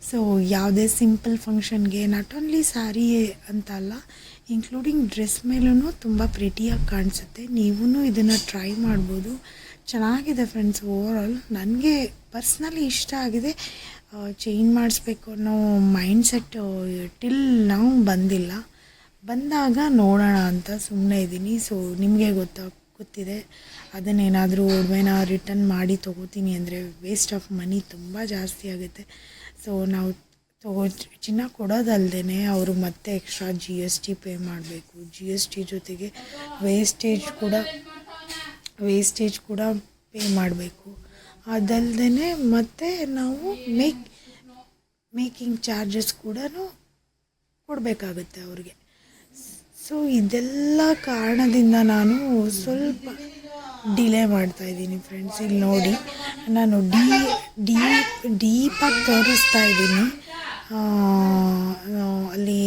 ಸೊ ಯಾವುದೇ ಸಿಂಪಲ್ ಫಂಕ್ಷನ್ಗೆ ನಾಟ್ ಓನ್ಲಿ ಸ್ಯಾರಿ ಅಂತ ಅಲ್ಲ, ಇನ್ಕ್ಲೂಡಿಂಗ್ ಡ್ರೆಸ್ ಮೇಲೂ ತುಂಬ ಪ್ರಿಟಿಯಾಗಿ ಕಾಣಿಸುತ್ತೆ. ನೀವೂ ಇದನ್ನು ಟ್ರೈ ಮಾಡ್ಬೋದು. ಚೆನ್ನಾಗಿದೆ ಫ್ರೆಂಡ್ಸ್. ಓವರಾಲ್ ನನಗೆ ಪರ್ಸ್ನಲಿ ಇಷ್ಟ ಆಗಿದೆ. ಚೇಂಜ್ ಮಾಡಿಸ್ಬೇಕು ಅನ್ನೋ ಮೈಂಡ್ಸೆಟ್ ಟಿಲ್ ನಾವು ಬಂದಿಲ್ಲ. ಬಂದಾಗ ನೋಡೋಣ ಅಂತ ಸುಮ್ಮನೆ ಇದ್ದೀನಿ. ಸೊ ನಿಮಗೆ ಗೊತ್ತಿದೆ, ಅದನ್ನೇನಾದರೂ ಒಡವೆನ ರಿಟರ್ನ್ ಮಾಡಿ ತೊಗೋತೀನಿ ಅಂದರೆ ವೇಸ್ಟ್ ಆಫ್ ಮನಿ ತುಂಬ ಜಾಸ್ತಿ ಆಗುತ್ತೆ. ಸೊ ನಾವು ಚಿನ್ನ ಕೊಡೋದಲ್ದೇ ಅವರು ಮತ್ತೆ ಎಕ್ಸ್ಟ್ರಾ GST ಪೇ ಮಾಡಬೇಕು. GST ಜೊತೆಗೆ ವೇಸ್ಟೇಜ್ ಕೂಡ ಪೇ ಮಾಡಬೇಕು. ಅದಲ್ಲದೆ ಮತ್ತು ನಾವು ಮೇಕಿಂಗ್ ಚಾರ್ಜಸ್ ಕೂಡ ಕೊಡಬೇಕಾಗುತ್ತೆ ಅವ್ರಿಗೆ. ಸೊ ಇದೆಲ್ಲ ಕಾರಣದಿಂದ ನಾನು ಸ್ವಲ್ಪ ಡಿಲೇ ಮಾಡ್ತಾಯಿದ್ದೀನಿ ಫ್ರೆಂಡ್ಸ್. ಇಲ್ಲಿ ನೋಡಿ, ನಾನು ಡೀಪಾಗಿ ತೋರಿಸ್ತಾ ಇದ್ದೀನಿ. ಅಲ್ಲಿ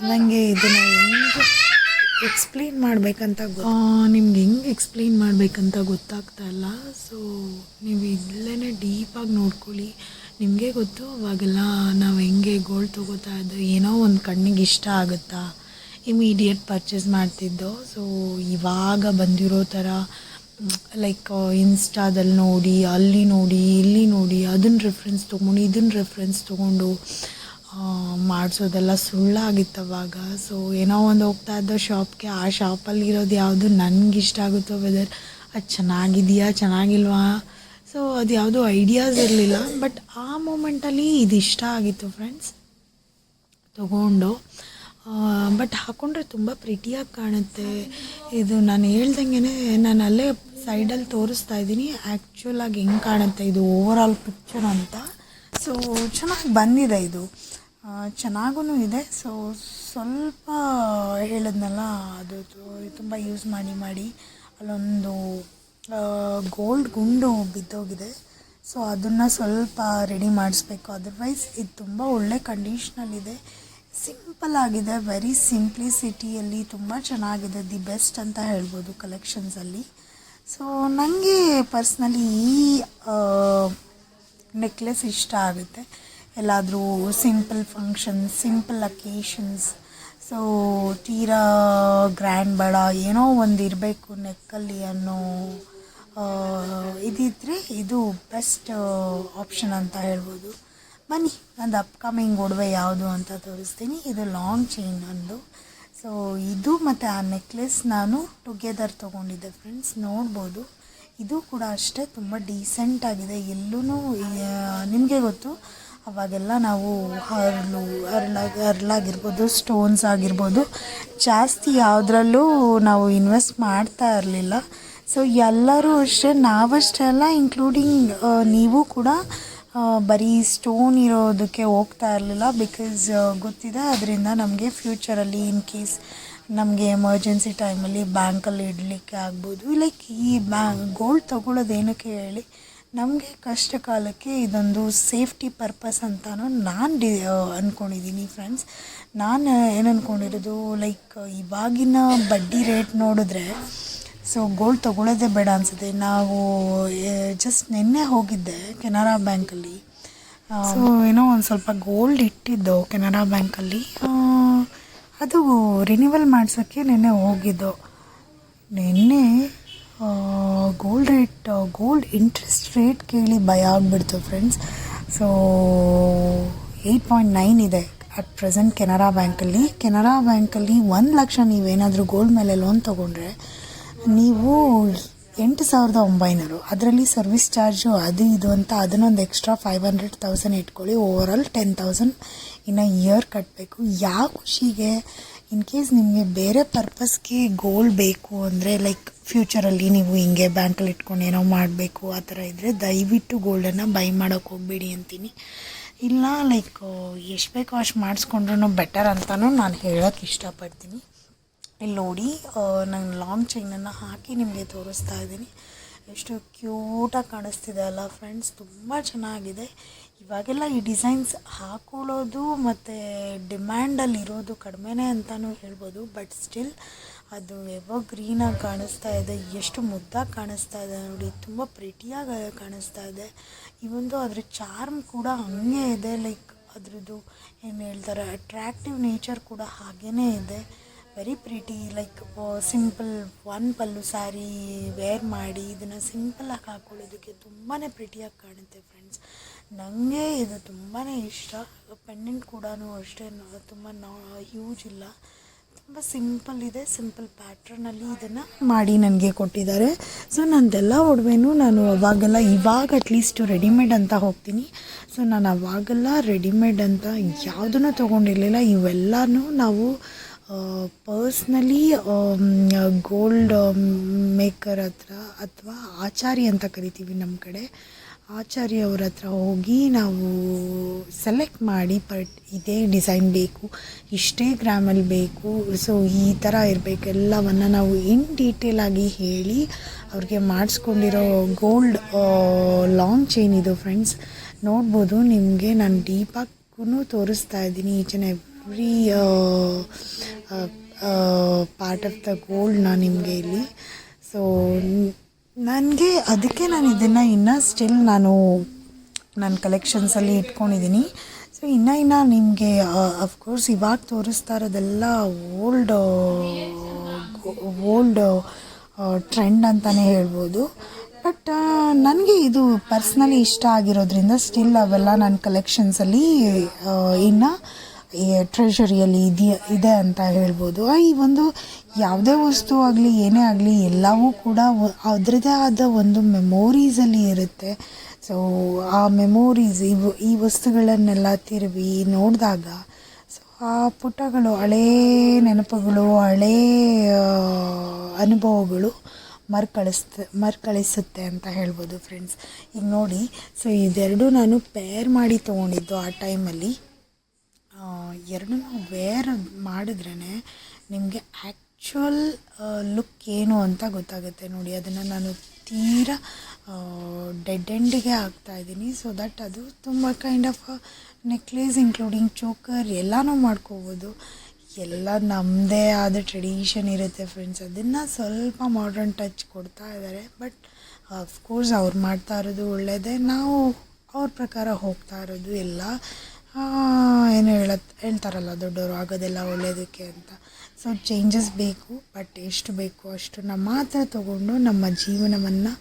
ನನಗೆ ಇದನ್ನು ಹೆಂಗೆ ಎಕ್ಸ್ಪ್ಲೇನ್ ಮಾಡಬೇಕಂತ ನಿಮ್ಗೆ ಹೆಂಗೆ ಎಕ್ಸ್ಪ್ಲೇನ್ ಮಾಡಬೇಕಂತ ಗೊತ್ತಾಗ್ತಾ ಇಲ್ಲ. ಸೊ ನೀವು ಇಲ್ಲೇ ಡೀಪಾಗಿ ನೋಡ್ಕೊಳ್ಳಿ, ನಿಮಗೆ ಗೊತ್ತು. ಅವಾಗೆಲ್ಲ ನಾವು ಹೆಂಗೆ ಗೋಲ್ಡ್ ತೊಗೋತಾ ಇದ್ದೋ, ಏನೋ ಒಂದು ಕಣ್ಣಿಗೆ ಇಷ್ಟ ಆಗುತ್ತಾ ಇಮಿಡಿಯೇಟ್ ಪರ್ಚೇಸ್ ಮಾಡ್ತಿದ್ದೋ. ಸೊ ಇವಾಗ ಬಂದಿರೋ ಥರ ಲೈಕ್ ಇನ್ಸ್ಟಾದಲ್ಲಿ ನೋಡಿ, ಅಲ್ಲಿ ನೋಡಿ, ಇಲ್ಲಿ ನೋಡಿ, ಅದನ್ನು ರೆಫ್ರೆನ್ಸ್ ತೊಗೊಂಡು ಇದನ್ನು ರೆಫ್ರೆನ್ಸ್ ತೊಗೊಂಡು ಮಾಡಿಸೋದೆಲ್ಲ ಸುಳ್ಳಾಗಿತ್ತು ಅವಾಗ. ಸೊ ಏನೋ ಒಂದು ಹೋಗ್ತಾ ಇದ್ದೋ ಶಾಪ್ಗೆ, ಆ ಶಾಪಲ್ಲಿರೋದು ಯಾವುದು ನನಗಿಷ್ಟ ಆಗುತ್ತೋ, ವೆದರ್ ಅದು ಚೆನ್ನಾಗಿಲ್ವಾ, ಸೊ ಅದು ಯಾವುದೋ ಐಡಿಯಾಸ್ ಇರಲಿಲ್ಲ. ಬಟ್ ಆ ಮೂಮೆಂಟಲ್ಲಿ ಇದು ಇಷ್ಟ ಆಗಿತ್ತು ಫ್ರೆಂಡ್ಸ್, ತೊಗೊಂಡು. ಬಟ್ ಹಾಕ್ಕೊಂಡ್ರೆ ತುಂಬ ಪ್ರಿಟಿಯಾಗಿ ಕಾಣುತ್ತೆ. ಇದು ನಾನು ಹೇಳ್ದಂಗೆ ನಾನು ಅಲ್ಲೇ ಸೈಡಲ್ಲಿ ತೋರಿಸ್ತಾ ಇದ್ದೀನಿ ಆ್ಯಕ್ಚುಲಾಗಿ ಹೆಂಗೆ ಕಾಣುತ್ತೆ ಇದು ಓವರಾಲ್ ಪಿಕ್ಚರ್ ಅಂತ. ಸೊ ಚೆನ್ನಾಗಿ ಬಂದಿದೆ, ಇದು ಚೆನ್ನಾಗೂ ಇದೆ. ಸೊ ಸ್ವಲ್ಪ ಹೇಳಿದ್ನಲ್ಲ, ಅದು ತುಂಬ ಯೂಸ್ ಮಾಡಿ ಅಲ್ಲೊಂದು ಗೋಲ್ಡ್ ಗುಂಡು ಬಿದ್ದೋಗಿದೆ. ಸೊ ಅದನ್ನು ಸ್ವಲ್ಪ ರೆಡಿ ಮಾಡಿಸ್ಬೇಕು. ಅದರ್ವೈಸ್ ಇದು ತುಂಬ ಒಳ್ಳೆ ಕಂಡೀಷ್ನಲ್ಲಿದೆ, ಸಿಂಪಲ್ ಆಗಿದೆ, ವೆರಿ ಸಿಂಪ್ಲಿಸಿಟಿಯಲ್ಲಿ ತುಂಬ ಚೆನ್ನಾಗಿದೆ. ದಿ ಬೆಸ್ಟ್ ಅಂತ ಹೇಳ್ಬೋದು ಕಲೆಕ್ಷನ್ಸಲ್ಲಿ. ಸೊ ನನಗೆ ಪರ್ಸ್ನಲಿ ಈ ನೆಕ್ಲೆಸ್ ಇಷ್ಟ ಆಗುತ್ತೆ. ಎಲ್ಲಾದರೂ simple function, simple occasions, so ತೀರಾ ಗ್ರ್ಯಾಂಡ್ ಬೇಡ, ಏನೋ ಒಂದು ಇರಬೇಕು ನೆಕ್ಕಲ್ಲಿ ಅನ್ನೋ ಇದಿದ್ದರೆ ಇದು ಬೆಸ್ಟ್ ಆಪ್ಷನ್ ಅಂತ ಹೇಳ್ಬೋದು. ಬನ್ನಿ, ನಂದು ಅಪ್ಕಮಿಂಗ್ ಒಡವೆ ಯಾವುದು ಅಂತ ತೋರಿಸ್ತೀನಿ. ಇದು ಲಾಂಗ್ ಚೈನ್ ನಂದು. ಸೊ ಇದು ಮತ್ತು ಆ ನೆಕ್ಲೆಸ್ ನಾನು ಟುಗೆದರ್ ತೊಗೊಂಡಿದ್ದೆ ಫ್ರೆಂಡ್ಸ್, ನೋಡ್ಬೋದು. ಇದು ಕೂಡ ಅಷ್ಟೇ ತುಂಬ ಡೀಸೆಂಟಾಗಿದೆ. ಎಲ್ಲೂ ನಿಮಗೆ ಗೊತ್ತು, ಅವಾಗೆಲ್ಲ ನಾವು ಹರಳಾಗಿರ್ಬೋದು, ಸ್ಟೋನ್ಸ್ ಆಗಿರ್ಬೋದು, ಜಾಸ್ತಿ ಯಾವುದ್ರಲ್ಲೂ ನಾವು ಇನ್ವೆಸ್ಟ್ ಮಾಡ್ತಾ ಇರಲಿಲ್ಲ. ಸೊ ಎಲ್ಲರೂ ಅಷ್ಟೇ, ನಾವಷ್ಟೇ ಅಲ್ಲ, ಇನ್ಕ್ಲೂಡಿಂಗ್ ನೀವು ಕೂಡ ಬರೀ ಸ್ಟೋನ್ ಇರೋದಕ್ಕೆ ಹೋಗ್ತಾ ಇರಲಿಲ್ಲ. ಬಿಕಾಸ್ ಗೊತ್ತಿದೆ, ಅದರಿಂದ ನಮಗೆ ಫ್ಯೂಚರಲ್ಲಿ ಇನ್ ಕೇಸ್ ನಮಗೆ ಎಮರ್ಜೆನ್ಸಿ ಟೈಮಲ್ಲಿ ಬ್ಯಾಂಕಲ್ಲಿ ಇಡಲಿಕ್ಕೆ ಆಗ್ಬೋದು. ಲೈಕ್ ಈ ಗೋಲ್ಡ್ ತೊಗೊಳ್ಳೋದು ಏನಕ್ಕೆ ಹೇಳಿ, ನಮಗೆ ಕಷ್ಟ ಕಾಲಕ್ಕೆ ಇದೊಂದು ಸೇಫ್ಟಿ ಪರ್ಪಸ್ ಅಂತಲೂ ನಾನು ಅಂದ್ಕೊಂಡಿದ್ದೀನಿ ಫ್ರೆಂಡ್ಸ್. ನಾನು ಏನು ಅಂದ್ಕೊಂಡಿರೋದು, ಲೈಕ್ ಇವಾಗಿನ ಬಡ್ಡಿ ರೇಟ್ ನೋಡಿದ್ರೆ ಸೊ ಗೋಲ್ಡ್ ತೊಗೊಳ್ಳೋದೇ ಬೇಡ ಅನಿಸುತ್ತೆ. ನಾವು ಜಸ್ಟ್ ನಿನ್ನೆ ಹೋಗಿದ್ದೆ ಕೆನರಾ ಬ್ಯಾಂಕಲ್ಲಿ. ಸೊ ಏನೋ ಒಂದು ಸ್ವಲ್ಪ ಗೋಲ್ಡ್ ಇಟ್ಟಿದ್ದು ಕೆನರಾ ಬ್ಯಾಂಕಲ್ಲಿ, ಅದು ರಿನ್ಯೂವಲ್ ಮಾಡ್ಸೋಕ್ಕೆ ನಿನ್ನೆ ಹೋಗಿದ್ದು. ನಿನ್ನೆ ಗೋಲ್ಡ್ ಇಂಟ್ರೆಸ್ಟ್ ರೇಟ್ ಕೇಳಿ ಭಯ ಆಗಿಬಿಡ್ತು ಫ್ರೆಂಡ್ಸ್. ಸೊ 8.9 ಇದೆ ಅಟ್ ಪ್ರೆಸೆಂಟ್ ಕೆನರಾ ಬ್ಯಾಂಕಲ್ಲಿ. 1 ಲಕ್ಷ ನೀವೇನಾದರೂ ಗೋಲ್ಡ್ ಮೇಲೆ ಲೋನ್ ತೊಗೊಂಡ್ರೆ ನೀವು 8,900, ಅದರಲ್ಲಿ ಸರ್ವಿಸ್ ಚಾರ್ಜು ಅದು ಇದು ಅಂತ ಅದನ್ನೊಂದು ಎಕ್ಸ್ಟ್ರಾ 500,000 ಇಟ್ಕೊಳ್ಳಿ. ಓವರಾಲ್ 10,000 ಇನ್ನು ಇಯರ್ ಕಟ್ಟಬೇಕು. ಯಾವ ಖುಷಿಗೆ, ಇನ್ ಕೇಸ್ ನಿಮಗೆ ಬೇರೆ ಪರ್ಪಸ್ಗೆ ಗೋಲ್ಡ್ ಬೇಕು ಅಂದರೆ, ಲೈಕ್ ಫ್ಯೂಚರಲ್ಲಿ ನೀವು ಹಿಂಗೆ ಬ್ಯಾಂಕಲ್ಲಿ ಇಟ್ಕೊಂಡು ಏನೋ ಮಾಡಬೇಕು ಆ ಥರ ಇದ್ದರೆ ದಯವಿಟ್ಟು ಗೋಲ್ಡನ್ನು ಬೈ ಮಾಡೋಕ್ಕೆ ಹೋಗಬೇಡಿ ಅಂತೀನಿ. ಇಲ್ಲ ಲೈಕ್ ಎಷ್ಟು ಬೇಕೋ ಅಷ್ಟು ಮಾಡಿಸ್ಕೊಂಡ್ರೂ ಬೆಟರ್ ಅಂತಲೂ ನಾನು ಹೇಳೋಕ್ಕೆ ಇಷ್ಟಪಡ್ತೀನಿ. ಇಲ್ಲಿ ನೋಡಿ, ನಾನು ಲಾಂಗ್ ಚೈನನ್ನು ಹಾಕಿ ನಿಮಗೆ ತೋರಿಸ್ತಾ ಇದ್ದೀನಿ. ಎಷ್ಟು ಕ್ಯೂಟಾಗಿ ಕಾಣಿಸ್ತಿದೆ ಅಲ್ಲ ಫ್ರೆಂಡ್ಸ್, ತುಂಬ ಚೆನ್ನಾಗಿದೆ. ಇವಾಗೆಲ್ಲ ಈ ಡಿಸೈನ್ಸ್ ಹಾಕೊಳ್ಳೋದು ಮತ್ತು ಡಿಮ್ಯಾಂಡಲ್ಲಿರೋದು ಕಡಿಮೆನೇ ಅಂತಲೂ ಹೇಳ್ಬೋದು. ಬಟ್ ಸ್ಟಿಲ್ ಅದು ಎವೋ ಗ್ರೀನಾಗಿ ಕಾಣಿಸ್ತಾ ಇದೆ, ಎಷ್ಟು ಮುದ್ದಾಗಿ ಕಾಣಿಸ್ತಾ ಇದೆ ನೋಡಿ, ತುಂಬ ಪ್ರಿಟಿಯಾಗಿ ಕಾಣಿಸ್ತಾ ಇದೆ. ಇವೊಂದು ಅದ್ರ ಚಾರ್ಮ್ ಕೂಡ ಹಂಗೆ ಇದೆ, ಲೈಕ್ ಅದ್ರದ್ದು ಏನು ಹೇಳ್ತಾರೆ ಅಟ್ರ್ಯಾಕ್ಟಿವ್ ನೇಚರ್ ಕೂಡ ಹಾಗೇ ಇದೆ. Very pretty, like simple one pallu sari wear ಮಾಡಿ ಇದನ್ನು ಸಿಂಪಲಾಗಿ ಹಾಕ್ಕೊಳ್ಳೋದಕ್ಕೆ ತುಂಬಾ ಪ್ರಿಟಿಯಾಗಿ ಕಾಣುತ್ತೆ ಫ್ರೆಂಡ್ಸ್. ನನಗೆ ಇದು ತುಂಬಾ ಇಷ್ಟ. ಪೆಂಡೆಂಟ್ ಕೂಡ ಅಷ್ಟೇ ತುಂಬ ಹ್ಯೂಜ್ ಇಲ್ಲ, ತುಂಬ ಸಿಂಪಲ್ ಇದೆ. ಸಿಂಪಲ್ ಪ್ಯಾಟ್ರನಲ್ಲಿ ಇದನ್ನು ಮಾಡಿ ನನಗೆ ಕೊಟ್ಟಿದ್ದಾರೆ. ಸೊ ನಂದೆಲ್ಲ ಒಡವೆನೂ ನಾನು ಅವಾಗೆಲ್ಲ, ಇವಾಗ ಅಟ್ಲೀಸ್ಟು ರೆಡಿಮೇಡ್ ಅಂತ ಹೋಗ್ತೀನಿ. ಸೊ ನಾನು ಅವಾಗೆಲ್ಲ ರೆಡಿಮೇಡ್ ಅಂತ ಯಾವುದೂ ತೊಗೊಂಡಿರಲಿಲ್ಲ. ಇವೆಲ್ಲನೂ ನಾವು ಪರ್ಸ್ನಲಿ ಗೋಲ್ಡ್ ಮೇಕರ್ ಹತ್ರ ಅಥವಾ ಆಚಾರಿ ಅಂತ ಕರಿತೀವಿ ನಮ್ಮ ಕಡೆ, ಆಚಾರ್ಯ ಅವ್ರ ಹತ್ರ ಹೋಗಿ ನಾವು ಸೆಲೆಕ್ಟ್ ಮಾಡಿ ಇದೇ ಡಿಸೈನ್ ಬೇಕು, ಇಷ್ಟೇ ಗ್ರಾಮಲ್ಲಿ ಬೇಕು, ಸೊ ಈ ಥರ ಇರಬೇಕು ಎಲ್ಲವನ್ನು ನಾವು ಇನ್ ಡೀಟೇಲಾಗಿ ಹೇಳಿ ಅವ್ರಿಗೆ ಮಾಡಿಸ್ಕೊಂಡಿರೋ ಗೋಲ್ಡ್ ಲಾಂಗ್ ಚೈನ್ ಇದು ಫ್ರೆಂಡ್ಸ್. ನೋಡ್ಬೋದು ನಿಮಗೆ ನಾನು ಡೀಪಾಗೂ ತೋರಿಸ್ತಾ ಇದ್ದೀನಿ each and every part of the ಗೋಲ್ಡ್ನ ನಿಮಗೆ ಇಲ್ಲಿ. ಸೊ ನನಗೆ ಅದಕ್ಕೆ ನಾನು ಇದನ್ನು ಇನ್ನೂ ಸ್ಟಿಲ್ ನಾನು ನನ್ನ ಕಲೆಕ್ಷನ್ಸಲ್ಲಿ ಇಟ್ಕೊಂಡಿದ್ದೀನಿ. ಸೊ ಇನ್ನು ನಿಮಗೆ ಅಫ್ಕೋರ್ಸ್ ಇವಾಗ ತೋರಿಸ್ತಾ ಇರೋದೆಲ್ಲ ಓಲ್ಡ್ ಟ್ರೆಂಡ್ ಅಂತಲೇ ಹೇಳ್ಬೋದು. ಬಟ್ ನನಗೆ ಇದು ಪರ್ಸ್ನಲಿ ಇಷ್ಟ ಆಗಿರೋದ್ರಿಂದ ಸ್ಟಿಲ್ ಅವೆಲ್ಲ ನನ್ನ ಕಲೆಕ್ಷನ್ಸಲ್ಲಿ ಇನ್ನು ಟ್ರೆಷರಿಯಲ್ಲಿ ಇದೆ ಅಂತ ಹೇಳ್ಬೋದು. ಈ ಒಂದು ಯಾವುದೇ ವಸ್ತು ಆಗಲಿ ಏನೇ ಆಗಲಿ ಎಲ್ಲವೂ ಕೂಡ ಅದರದ್ದೇ ಆದ ಒಂದು ಮೆಮೊರೀಸಲ್ಲಿ ಇರುತ್ತೆ. ಸೊ ಆ ಮೆಮೊರೀಸ್ ಈ ವಸ್ತುಗಳನ್ನೆಲ್ಲ ತಿರುವಿ ನೋಡಿದಾಗ ಸೊ ಆ ಪುಟಗಳು, ಹಳೇ ನೆನಪುಗಳು, ಹಳೇ ಅನುಭವಗಳು ಮರುಕಳಿಸುತ್ತೆ ಅಂತ ಹೇಳ್ಬೋದು ಫ್ರೆಂಡ್ಸ್. ಈಗ ನೋಡಿ, ಸೊ ಇದೆರಡು ನಾನು ಪೇರ್ ಮಾಡಿ ತೊಗೊಂಡಿದ್ದು ಆ ಟೈಮಲ್ಲಿ. ಎರಡನ್ನೂ ವೇರ್ ಮಾಡಿದ್ರೇ ನಿಮಗೆ ಆ್ಯಕ್ಚುಯಲ್ ಲುಕ್ ಏನು ಅಂತ ಗೊತ್ತಾಗುತ್ತೆ ನೋಡಿ. ಅದನ್ನು ನಾನು ತೀರಾ ಡೆಡ್ ಎಂಡಿಗೆ ಹಾಕ್ತಾಯಿದ್ದೀನಿ, ಸೊ ದಟ್ ಅದು ತುಂಬ kind of necklace including choker ಎಲ್ಲನೂ ಮಾಡ್ಕೋಬೋದು. ಎಲ್ಲ ನಮ್ಮದೇ ಆದ ಟ್ರೆಡಿಷನ್ ಇರುತ್ತೆ ಫ್ರೆಂಡ್ಸ್, ಅದನ್ನು ಸ್ವಲ್ಪ ಮಾಡ್ರನ್ ಟಚ್ ಕೊಡ್ತಾ ಇದ್ದಾರೆ. ಬಟ್ ಅಫ್ಕೋರ್ಸ್ ಅವ್ರು ಮಾಡ್ತಾ ಇರೋದು ಒಳ್ಳೆಯದೇ, ನಾವು ಅವ್ರ ಪ್ರಕಾರ ಹೋಗ್ತಾ ಇರೋದು ಎಲ್ಲ ಏನು ಹೇಳ್ತಾರಲ್ಲ ದೊಡ್ಡವರು, ಆಗೋದೆಲ್ಲ ಒಳ್ಳೆಯದಕ್ಕೆ ಅಂತ. ಸೊ ಚೇಂಜಸ್ ಬೇಕು, ಬಟ್ ಎಷ್ಟು ಬೇಕು ಅಷ್ಟನ್ನು ಮಾತ್ರ ತಗೊಂಡು ನಮ್ಮ ಜೀವನವನ್ನು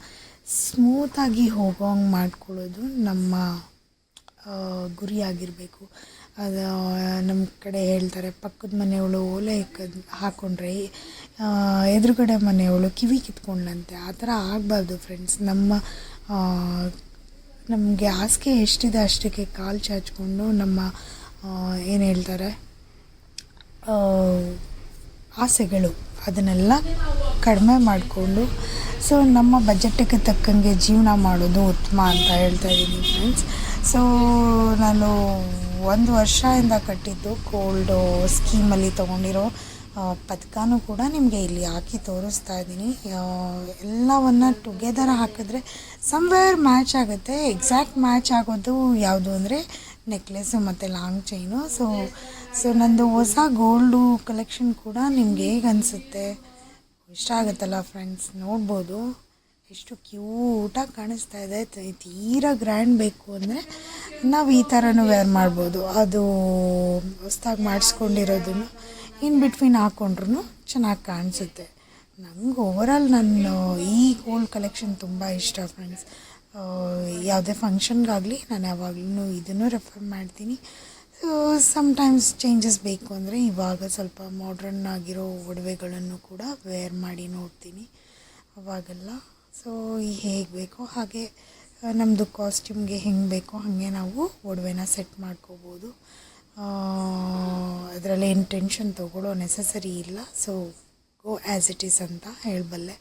ಸ್ಮೂತಾಗಿ ಹೋಗೋಂಗೆ ಮಾಡ್ಕೊಳ್ಳೋದು ನಮ್ಮ ಗುರಿಯಾಗಿರಬೇಕು. ಅದು ನಮ್ಮ ಕಡೆ ಹೇಳ್ತಾರೆ, ಪಕ್ಕದ ಮನೆಯವಳು ಓಲೆ ಹಾಕ್ಕೊಂಡ್ರೆ ಎದುರುಗಡೆ ಮನೆಯವಳು ಕಿವಿ ಕಿತ್ಕೊಂಡ್ಲಂತೆ. ಆ ಥರ ಆಗಬಾರ್ದು ಫ್ರೆಂಡ್ಸ್. ನಮಗೆ ಹಾಸಿಗೆ ಎಷ್ಟಿದೆ ಅಷ್ಟಕ್ಕೆ ಕಾಲು ಚಾಚಿಕೊಂಡು ನಮ್ಮ ಏನು ಹೇಳ್ತಾರೆ ಆಸೆಗಳು ಅದನ್ನೆಲ್ಲ ಕಡಿಮೆ ಮಾಡಿಕೊಂಡು ಸೊ ನಮ್ಮ ಬಜೆಟ್ಟಿಗೆ ತಕ್ಕಂಗೆ ಜೀವನ ಮಾಡೋದು ಉತ್ತಮ ಅಂತ ಹೇಳ್ತಾ ಇದ್ದೀನಿ ಫ್ರೆಂಡ್ಸ್. ಸೊ ನಾನು 1 ವರ್ಷದಿಂದ ಕಟ್ಟಿದ್ದು ಗೋಲ್ಡು ಸ್ಕೀಮಲ್ಲಿ ತೊಗೊಂಡಿರೋ ಪದಕನೂ ಕೂಡ ನಿಮಗೆ ಇಲ್ಲಿ ಹಾಕಿ ತೋರಿಸ್ತಾ ಇದ್ದೀನಿ. ಎಲ್ಲವನ್ನು ಟುಗೆದರ್ ಹಾಕಿದ್ರೆ ಸಮ್ವೇರ್ ಮ್ಯಾಚ್ ಆಗುತ್ತೆ. ಎಕ್ಸಾಕ್ಟ್ ಮ್ಯಾಚ್ ಆಗೋದು ಯಾವುದು ಅಂದರೆ ನೆಕ್ಲೆಸ್ಸು ಮತ್ತು ಲಾಂಗ್ ಚೈನು. ಸೊ ನಂದು ಹೊಸ ಗೋಲ್ಡು ಕಲೆಕ್ಷನ್ ಕೂಡ ನಿಮ್ಗೆ ಹೇಗೆ ಅನಿಸುತ್ತೆ, ಇಷ್ಟ ಆಗುತ್ತಲ್ಲ ಫ್ರೆಂಡ್ಸ್? ನೋಡ್ಬೋದು ಎಷ್ಟು ಕ್ಯೂಟಾಗಿ ಕಾಣಿಸ್ತಾ ಇದೆ. ತೀರಾ ಗ್ರ್ಯಾಂಡ್ ಬೇಕು ಅಂದರೆ ನಾವು ಈ ಥರನೂ ವೇರ್ ಮಾಡ್ಬೋದು. ಅದು ಹೊಸ್ದಾಗಿ ಮಾಡಿಸ್ಕೊಂಡಿರೋದನ್ನು ಇನ್ ಬಿಟ್ವೀನ್ ಹಾಕ್ಕೊಂಡ್ರೂ ಚೆನ್ನಾಗಿ ಕಾಣಿಸುತ್ತೆ. ನಂಗೆ ಓವರಾಲ್ ನನ್ನ ಈ ಗೋಲ್ಡ್ ಕಲೆಕ್ಷನ್ ತುಂಬ ಇಷ್ಟ ಫ್ರೆಂಡ್ಸ್. ಯಾವುದೇ ಫಂಕ್ಷನ್ಗಾಗಲಿ ನಾನು ಯಾವಾಗಲೂ ಇದನ್ನು ರೆಫರ್ ಮಾಡ್ತೀನಿ. ಸಮ್ಟೈಮ್ಸ್ ಚೇಂಜಸ್ ಬೇಕು ಅಂದರೆ ಇವಾಗ ಸ್ವಲ್ಪ ಮಾಡ್ರನ್ ಆಗಿರೋ ಒಡವೆಗಳನ್ನು ಕೂಡ ವೇರ್ ಮಾಡಿ ನೋಡ್ತೀನಿ ಅವಾಗೆಲ್ಲ. ಸೊ ಹೇಗೆ ಬೇಕೋ ಹಾಗೆ ನಮ್ಮದು ಕಾಸ್ಟ್ಯೂಮ್ಗೆ ಹೆಂಗೆ ಬೇಕೋ ಹಾಗೆ ನಾವು ಒಡವೆನ ಸೆಟ್ ಮಾಡ್ಕೋಬೋದು. ಅದರಲ್ಲಿ ಏನು ಟೆನ್ಷನ್ ತೊಗೊಳ್ಳೋ ನೆಸಸರಿ ಇಲ್ಲ. So go as it is ಅಂತ ಹೇಳಬಲ್ಲೆ.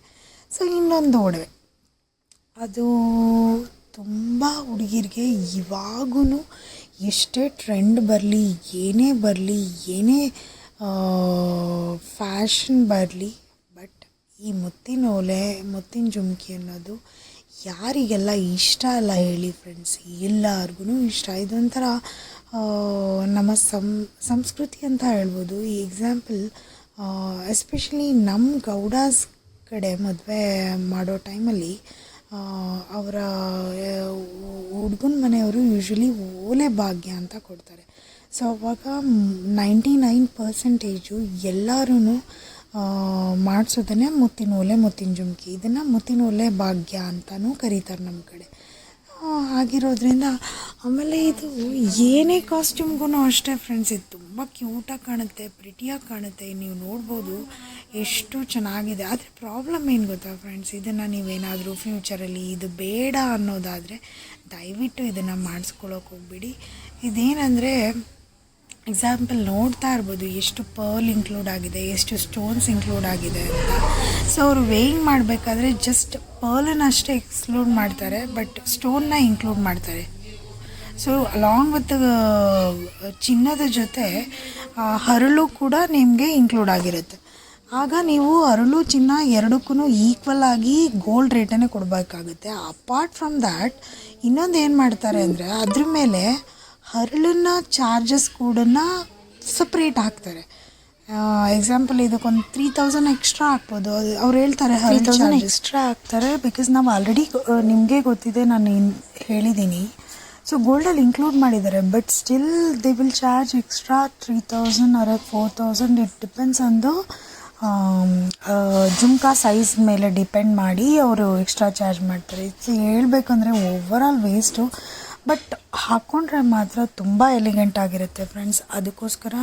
ಸೊ ಇನ್ನೊಂದು ಒಡವೆ, ಅದು ತುಂಬ ಹುಡುಗಿರಿಗೆ ಇವಾಗೂ ಎಷ್ಟೇ ಟ್ರೆಂಡ್ ಬರಲಿ, ಏನೇ ಬರಲಿ, ಏನೇ ಫ್ಯಾಷನ್ ಬರಲಿ, ಬಟ್ ಈ ಮುತ್ತಿನ ಓಲೆ, ಮುತ್ತಿನ ಜುಮ್ಕಿ ಅನ್ನೋದು ಯಾರಿಗೆಲ್ಲ ಇಷ್ಟ ಅಲ್ಲ ಹೇಳಿ ಫ್ರೆಂಡ್ಸ್? ಎಲ್ಲರಿಗೂ ಇಷ್ಟ. ಇದೊಂಥರ ನಮ್ಮ ಸಂಸ್ಕೃತಿ ಅಂತ ಹೇಳ್ಬೋದು. ಈ ಎಕ್ಸಾಂಪಲ್ ಎಸ್ಪೆಷಲಿ ನಮ್ಮ ಗೌಡಾಸ್ ಕಡೆ ಮದುವೆ ಮಾಡೋ ಟೈಮಲ್ಲಿ ಅವರ ಹುಡುಗನ ಮನೆಯವರು ಯೂಶ್ವಲಿ ಓಲೆ ಭಾಗ್ಯ ಅಂತ ಕೊಡ್ತಾರೆ. ಸೊ ಅವಾಗ 99% ಎಲ್ಲರೂ ಮಾಡಿಸೋದನ್ನೇ ಮುತ್ತಿನ ಓಲೆ, ಮುತ್ತಿನ ಜುಮ್ಕಿ. ಇದನ್ನು ಮುತ್ತಿನ ಓಲೆ ಭಾಗ್ಯ ಅಂತಲೂ ಕರೀತಾರೆ ನಮ್ಮ ಕಡೆ. ಆಗಿರೋದ್ರಿಂದ ಆಮೇಲೆ ಇದು ಏನೇ ಕಾಸ್ಟ್ಯೂಮ್ಗೂ ಅಷ್ಟೇ ಫ್ರೆಂಡ್ಸ್, ಇದು ತುಂಬ ಕ್ಯೂಟಾಗಿ ಕಾಣುತ್ತೆ, ಪ್ರಿಟಿಯಾಗಿ ಕಾಣುತ್ತೆ. ನೀವು ನೋಡ್ಬೋದು ಎಷ್ಟು ಚೆನ್ನಾಗಿದೆ. ಆದರೆ ಪ್ರಾಬ್ಲಮ್ ಏನು ಗೊತ್ತಾ ಫ್ರೆಂಡ್ಸ್, ಇದನ್ನು ನೀವೇನಾದರೂ ಫ್ಯೂಚರಲ್ಲಿ ಇದು ಬೇಡ ಅನ್ನೋದಾದರೆ ದಯವಿಟ್ಟು ಇದನ್ನು ಮಾಡಿಸ್ಕೊಳ್ಳೋಕೆ ಹೋಗ್ಬಿಡಿ. ಇದೇನೆಂದರೆ ಎಕ್ಸಾಂಪಲ್ ನೋಡ್ತಾ ಇರ್ಬೋದು ಎಷ್ಟು ಪರ್ಲ್ ಇನ್ಕ್ಲೂಡ್ ಆಗಿದೆ, ಎಷ್ಟು ಸ್ಟೋನ್ಸ್ ಇನ್ಕ್ಲೂಡ್ ಆಗಿದೆ ಅಂತ. ಸೊ ಅವರು ವೇಯಿಂಗ್ ಮಾಡಬೇಕಾದ್ರೆ ಜಸ್ಟ್ ಪರ್ಲನ್ನಷ್ಟೇ ಎಕ್ಸ್ಕ್ಲೂಡ್ ಮಾಡ್ತಾರೆ, ಬಟ್ ಸ್ಟೋನ್ನ ಇನ್ಕ್ಲೂಡ್ ಮಾಡ್ತಾರೆ. ಸೊ ಅಲಾಂಗ್ ವಿತ್ ಚಿನ್ನದ ಜೊತೆ ಹರಳು ಕೂಡ ನಿಮಗೆ ಇನ್ಕ್ಲೂಡ್ ಆಗಿರುತ್ತೆ. ಆಗ ನೀವು ಹರಳು ಚಿನ್ನ ಎರಡಕ್ಕೂ ಈಕ್ವಲ್ ಆಗಿ ಗೋಲ್ಡ್ ರೇಟನ್ನೇ ಕೊಡಬೇಕಾಗುತ್ತೆ. ಅಪಾರ್ಟ್ ಫ್ರಮ್ ದ್ಯಾಟ್ ಇನ್ನೊಂದು ಏನು ಮಾಡ್ತಾರೆ ಅಂದರೆ ಅದ್ರ ಮೇಲೆ ಹರಳನ್ನ ಚಾರ್ಜಸ್ ಕೂಡ ಸಪ್ರೇಟ್ ಹಾಕ್ತಾರೆ. ಎಕ್ಸಾಂಪಲ್ ಇದಕ್ಕೊಂದು 3000 ಎಕ್ಸ್ಟ್ರಾ ಹಾಕ್ಬೋದು. ಅವ್ರು ಹೇಳ್ತಾರೆ 3000 ಎಕ್ಸ್ಟ್ರಾ ಹಾಕ್ತಾರೆ ಬಿಕಾಸ್ ನಾವು ಆಲ್ರೆಡಿ ನಿಮಗೆ ಗೊತ್ತಿದೆ, ನಾನು ಹೇಳಿದ್ದೀನಿ. ಸೊ ಗೋಲ್ಡಲ್ಲಿ ಇನ್ಕ್ಲೂಡ್ ಮಾಡಿದ್ದಾರೆ, but still they will charge extra 3000 or 4000. It depends on the jhumka size ಮೇಲೆ ಡಿಪೆಂಡ್ ಮಾಡಿ ಅವರು ಎಕ್ಸ್ಟ್ರಾ ಚಾರ್ಜ್ ಮಾಡ್ತಾರೆ. ಹೇಳ್ಬೇಕಂದ್ರೆ ಓವರಾಲ್ ವೇಸ್ಟು, ಬಟ್ ಹಾಕ್ಕೊಂಡ್ರೆ ಮಾತ್ರ ತುಂಬ ಎಲಿಗೆಂಟ್ ಆಗಿರುತ್ತೆ ಫ್ರೆಂಡ್ಸ್. ಅದಕ್ಕೋಸ್ಕರ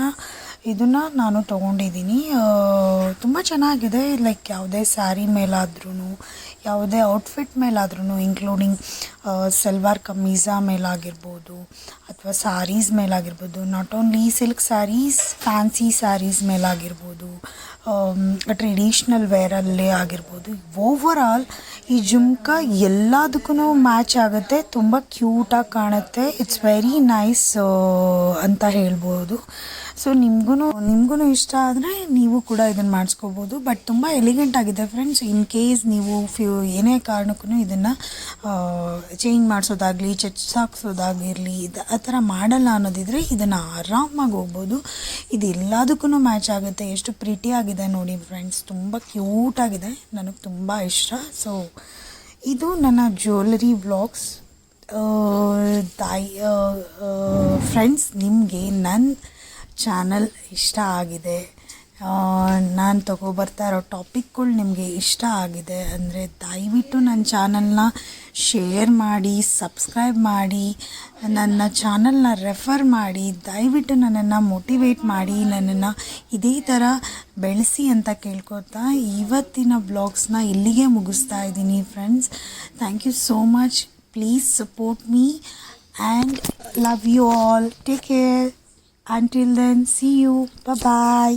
ಇದನ್ನು ನಾನು ತೊಗೊಂಡಿದ್ದೀನಿ. ತುಂಬ ಚೆನ್ನಾಗಿದೆ. ಲೈಕ್ ಯಾವುದೇ ಸ್ಯಾರಿ ಮೇಲಾದ್ರೂ, ಯಾವುದೇ ಔಟ್ಫಿಟ್ ಮೇಲಾದ್ರೂ, ಇನ್ಕ್ಲೂಡಿಂಗ್ ಸಲ್ವಾರ್ ಕಮೀಜಾ ಮೇಲಾಗಿರ್ಬೋದು ಅಥವಾ ಸ್ಯಾರೀಸ್ ಮೇಲಾಗಿರ್ಬೋದು, not only silk saris, fancy saris ಮೇಲಾಗಿರ್ಬೋದು, ಟ್ರೆಡಿಷ್ನಲ್ ವೇರಲ್ಲಿ ಆಗಿರ್ಬೋದು. ಓವರಾಲ್ ಈ ಜುಮ್ಕಾ ಎಲ್ಲದಕ್ಕೂ ಮ್ಯಾಚ್ ಆಗುತ್ತೆ, ತುಂಬ ಕ್ಯೂಟಾಗಿ ಕಾಣುತ್ತೆ. ಇಟ್ಸ್ ವೆರಿ ನೈಸ್ ಅಂತ ಹೇಳ್ಬೋದು. ಸೊ ನಿಮಗೂ ಇಷ್ಟ ಆದರೆ ನೀವು ಕೂಡ ಇದನ್ನು ಮಾಡಿಸ್ಕೋಬೋದು. ಬಟ್ ತುಂಬ ಎಲಿಗೆಂಟ್ ಆಗಿದೆ ಫ್ರೆಂಡ್ಸ್. ಇನ್ ಕೇಸ್ ನೀವು ಏನೇ ಕಾರಣಕ್ಕೂ ಇದನ್ನು ಚೇಂಜ್ ಮಾಡಿಸೋದಾಗಲಿ, ಹಾಕ್ಸೋದಾಗಿರಲಿ, ಆ ಥರ ಮಾಡಲ್ಲ ಅನ್ನೋದಿದ್ರೆ ಇದನ್ನು ಆರಾಮಾಗಿ ಹೋಗ್ಬೋದು. ಇದು ಎಲ್ಲದಕ್ಕೂ ಮ್ಯಾಚ್ ಆಗುತ್ತೆ. ಎಷ್ಟು ಪ್ರಿಟಿ ಆಗಿದೆ ನೋಡಿ ಫ್ರೆಂಡ್ಸ್, ತುಂಬ ಕ್ಯೂಟಾಗಿದೆ, ನನಗೆ ತುಂಬ ಇಷ್ಟ. ಸೊ ಇದು ನನ್ನ ಜ್ಯುವೆಲರಿ ವ್ಲಾಗ್ಸ್. ಫ್ರೆಂಡ್ಸ್, ನಿಮಗೆ ನನ್ನ ಚಾನಲ್ ಇಷ್ಟ ಆಗಿದೆ, ನಾನು ತೊಗೊಬರ್ತಾ ಇರೋ ಟಾಪಿಕ್ಗಳು ನಿಮಗೆ ಇಷ್ಟ ಆಗಿದೆ ಅಂದರೆ ದಯವಿಟ್ಟು ನನ್ನ ಚಾನಲ್ನ ಶೇರ್ ಮಾಡಿ, ಸಬ್ಸ್ಕ್ರೈಬ್ ಮಾಡಿ, ನನ್ನ ಚಾನಲ್ನ ರೆಫರ್ ಮಾಡಿ, ದಯವಿಟ್ಟು ನನ್ನನ್ನು ಮೋಟಿವೇಟ್ ಮಾಡಿ, ನನ್ನನ್ನು ಇದೇ ಥರ ಬೆಳೆಸಿ ಅಂತ ಕೇಳ್ಕೊತಾ ಇವತ್ತಿನ ವ್ಲಾಗ್ಸ್ನ ಇಲ್ಲಿಗೆ ಮುಗಿಸ್ತಾ ಇದ್ದೀನಿ friends. Thank you so much. Please support me and love you all. Take care. Until then, see you. Bye-bye.